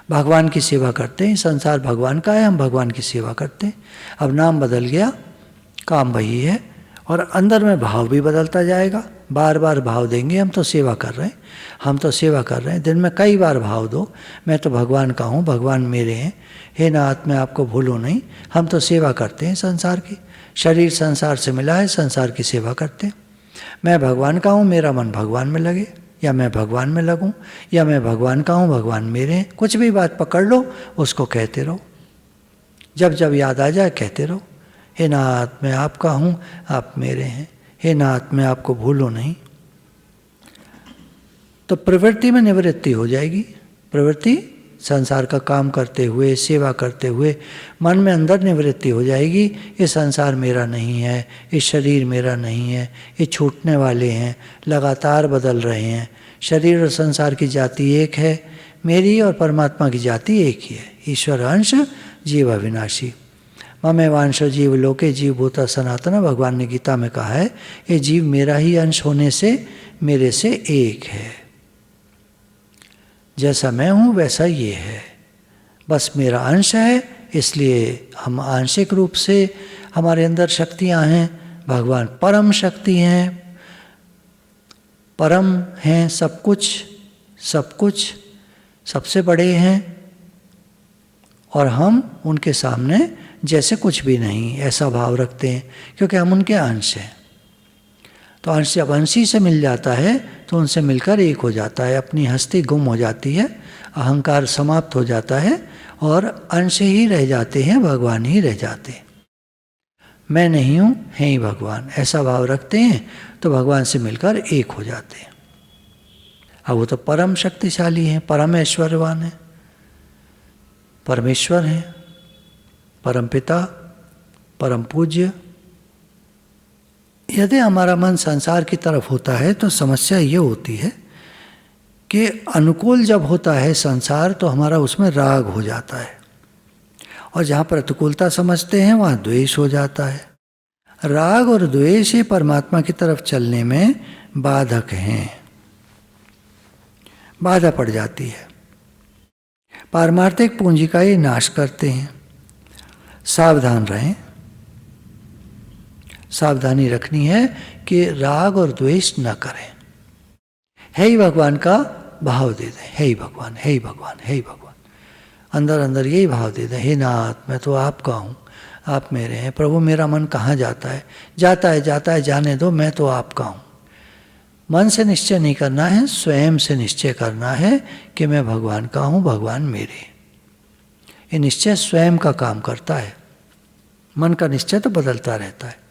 भगवान की सेवा करते हैं। संसार भगवान का है, हम भगवान की सेवा करते हैं। अब नाम बदल गया, काम वही है, और अंदर में भाव भी बदलता जाएगा। बार बार भाव देंगे, हम तो सेवा कर रहे हैं, हम तो सेवा कर रहे हैं। दिन में कई बार भाव दो, मैं तो भगवान का हूँ, भगवान मेरे हैं, हे नाथ मैं आपको भूलूँ नहीं। हम तो सेवा करते हैं संसार की। शरीर संसार से मिला है, संसार की सेवा करते हैं। मैं भगवान का हूँ, मेरा मन भगवान में लगे, या मैं भगवान में लगूं, या मैं भगवान का हूँ भगवान मेरे हैं। कुछ भी बात पकड़ लो, उसको कहते रहो, जब जब याद आ जाए कहते रहो, हे नाथ मैं आपका हूँ, आप मेरे हैं, हे नाथ मैं आपको भूलो नहीं। तो प्रवृत्ति में निवृत्ति हो जाएगी। प्रवृत्ति संसार का काम करते हुए, सेवा करते हुए मन में अंदर निवृत्ति हो जाएगी। ये संसार मेरा नहीं है, ये शरीर मेरा नहीं है, ये छूटने वाले हैं, लगातार बदल रहे हैं। शरीर और संसार की जाति एक है, मेरी और परमात्मा की जाति एक ही है। ईश्वर अंश जीव अविनाशी। ममेवांश जीव लोके जीव भूता सनातन, भगवान ने गीता में कहा है ये जीव मेरा ही अंश होने से मेरे से एक है। जैसा मैं हूँ वैसा ये है, बस मेरा अंश है, इसलिए हम आंशिक रूप से हमारे अंदर शक्तियाँ हैं। भगवान परम शक्ति हैं, परम हैं, सब कुछ सबसे बड़े हैं, और हम उनके सामने जैसे कुछ भी नहीं, ऐसा भाव रखते हैं, क्योंकि हम उनके अंश हैं। तो अंश जब अंशी से मिल जाता है तो उनसे मिलकर एक हो जाता है, अपनी हस्ती गुम हो जाती है, अहंकार समाप्त हो जाता है, और अंश ही रह जाते हैं, भगवान ही रह जाते हैं। मैं नहीं हूँ, हैं ही भगवान, ऐसा भाव रखते हैं तो भगवान से मिलकर एक हो जाते हैं। अब वो तो परम शक्तिशाली हैं, परम ऐश्वर्यवान हैं, परमेश्वर हैं, परम पिता, परम पूज्य। यदि हमारा मन संसार की तरफ होता है तो समस्या ये होती है कि अनुकूल जब होता है संसार तो हमारा उसमें राग हो जाता है, और जहाँ प्रतिकूलता समझते हैं वहाँ द्वेष हो जाता है। राग और द्वेष ही परमात्मा की तरफ चलने में बाधक हैं, बाधा पड़ जाती है, पारमार्थिक पूंजी का ये नाश करते हैं। सावधान रहें, सावधानी रखनी है कि राग और द्वेष न करें। है ही भगवान का भाव दे दें, है ही भगवान, है ही भगवान, है ही भगवान, अंदर अंदर यही भाव दे दें, हे नाथ मैं तो आपका हूँ, आप मेरे हैं। प्रभु मेरा मन कहाँ जाता है, जाता है जाने दो, मैं तो आपका हूँ। मन से निश्चय नहीं करना है, स्वयं से निश्चय करना है कि मैं भगवान का हूँ, भगवान मेरे। ये निश्चय स्वयं का काम करता है, मन का निश्चय तो बदलता रहता है।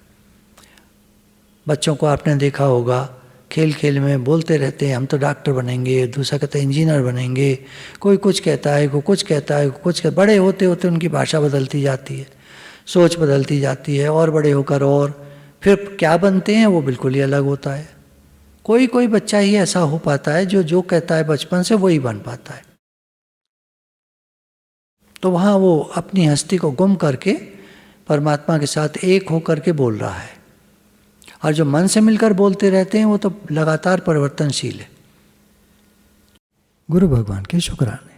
बच्चों को आपने देखा होगा, खेल खेल में बोलते रहते हैं हम तो डॉक्टर बनेंगे, दूसरा कहता है इंजीनियर बनेंगे, कोई कुछ कहता है, कोई कुछ कहता है, कुछ कहता है। बड़े होते होते उनकी भाषा बदलती जाती है, सोच बदलती जाती है, और बड़े होकर और फिर क्या बनते हैं वो बिल्कुल ही अलग होता है। कोई कोई बच्चा ही ऐसा हो पाता है जो कहता है बचपन से वही बन पाता है। तो वहाँ वो अपनी हस्ती को गुम करके परमात्मा के साथ एक होकर के बोल रहा है, और जो मन से मिलकर बोलते रहते हैं वो तो लगातार परिवर्तनशील है। गुरु भगवान के शुक्राने।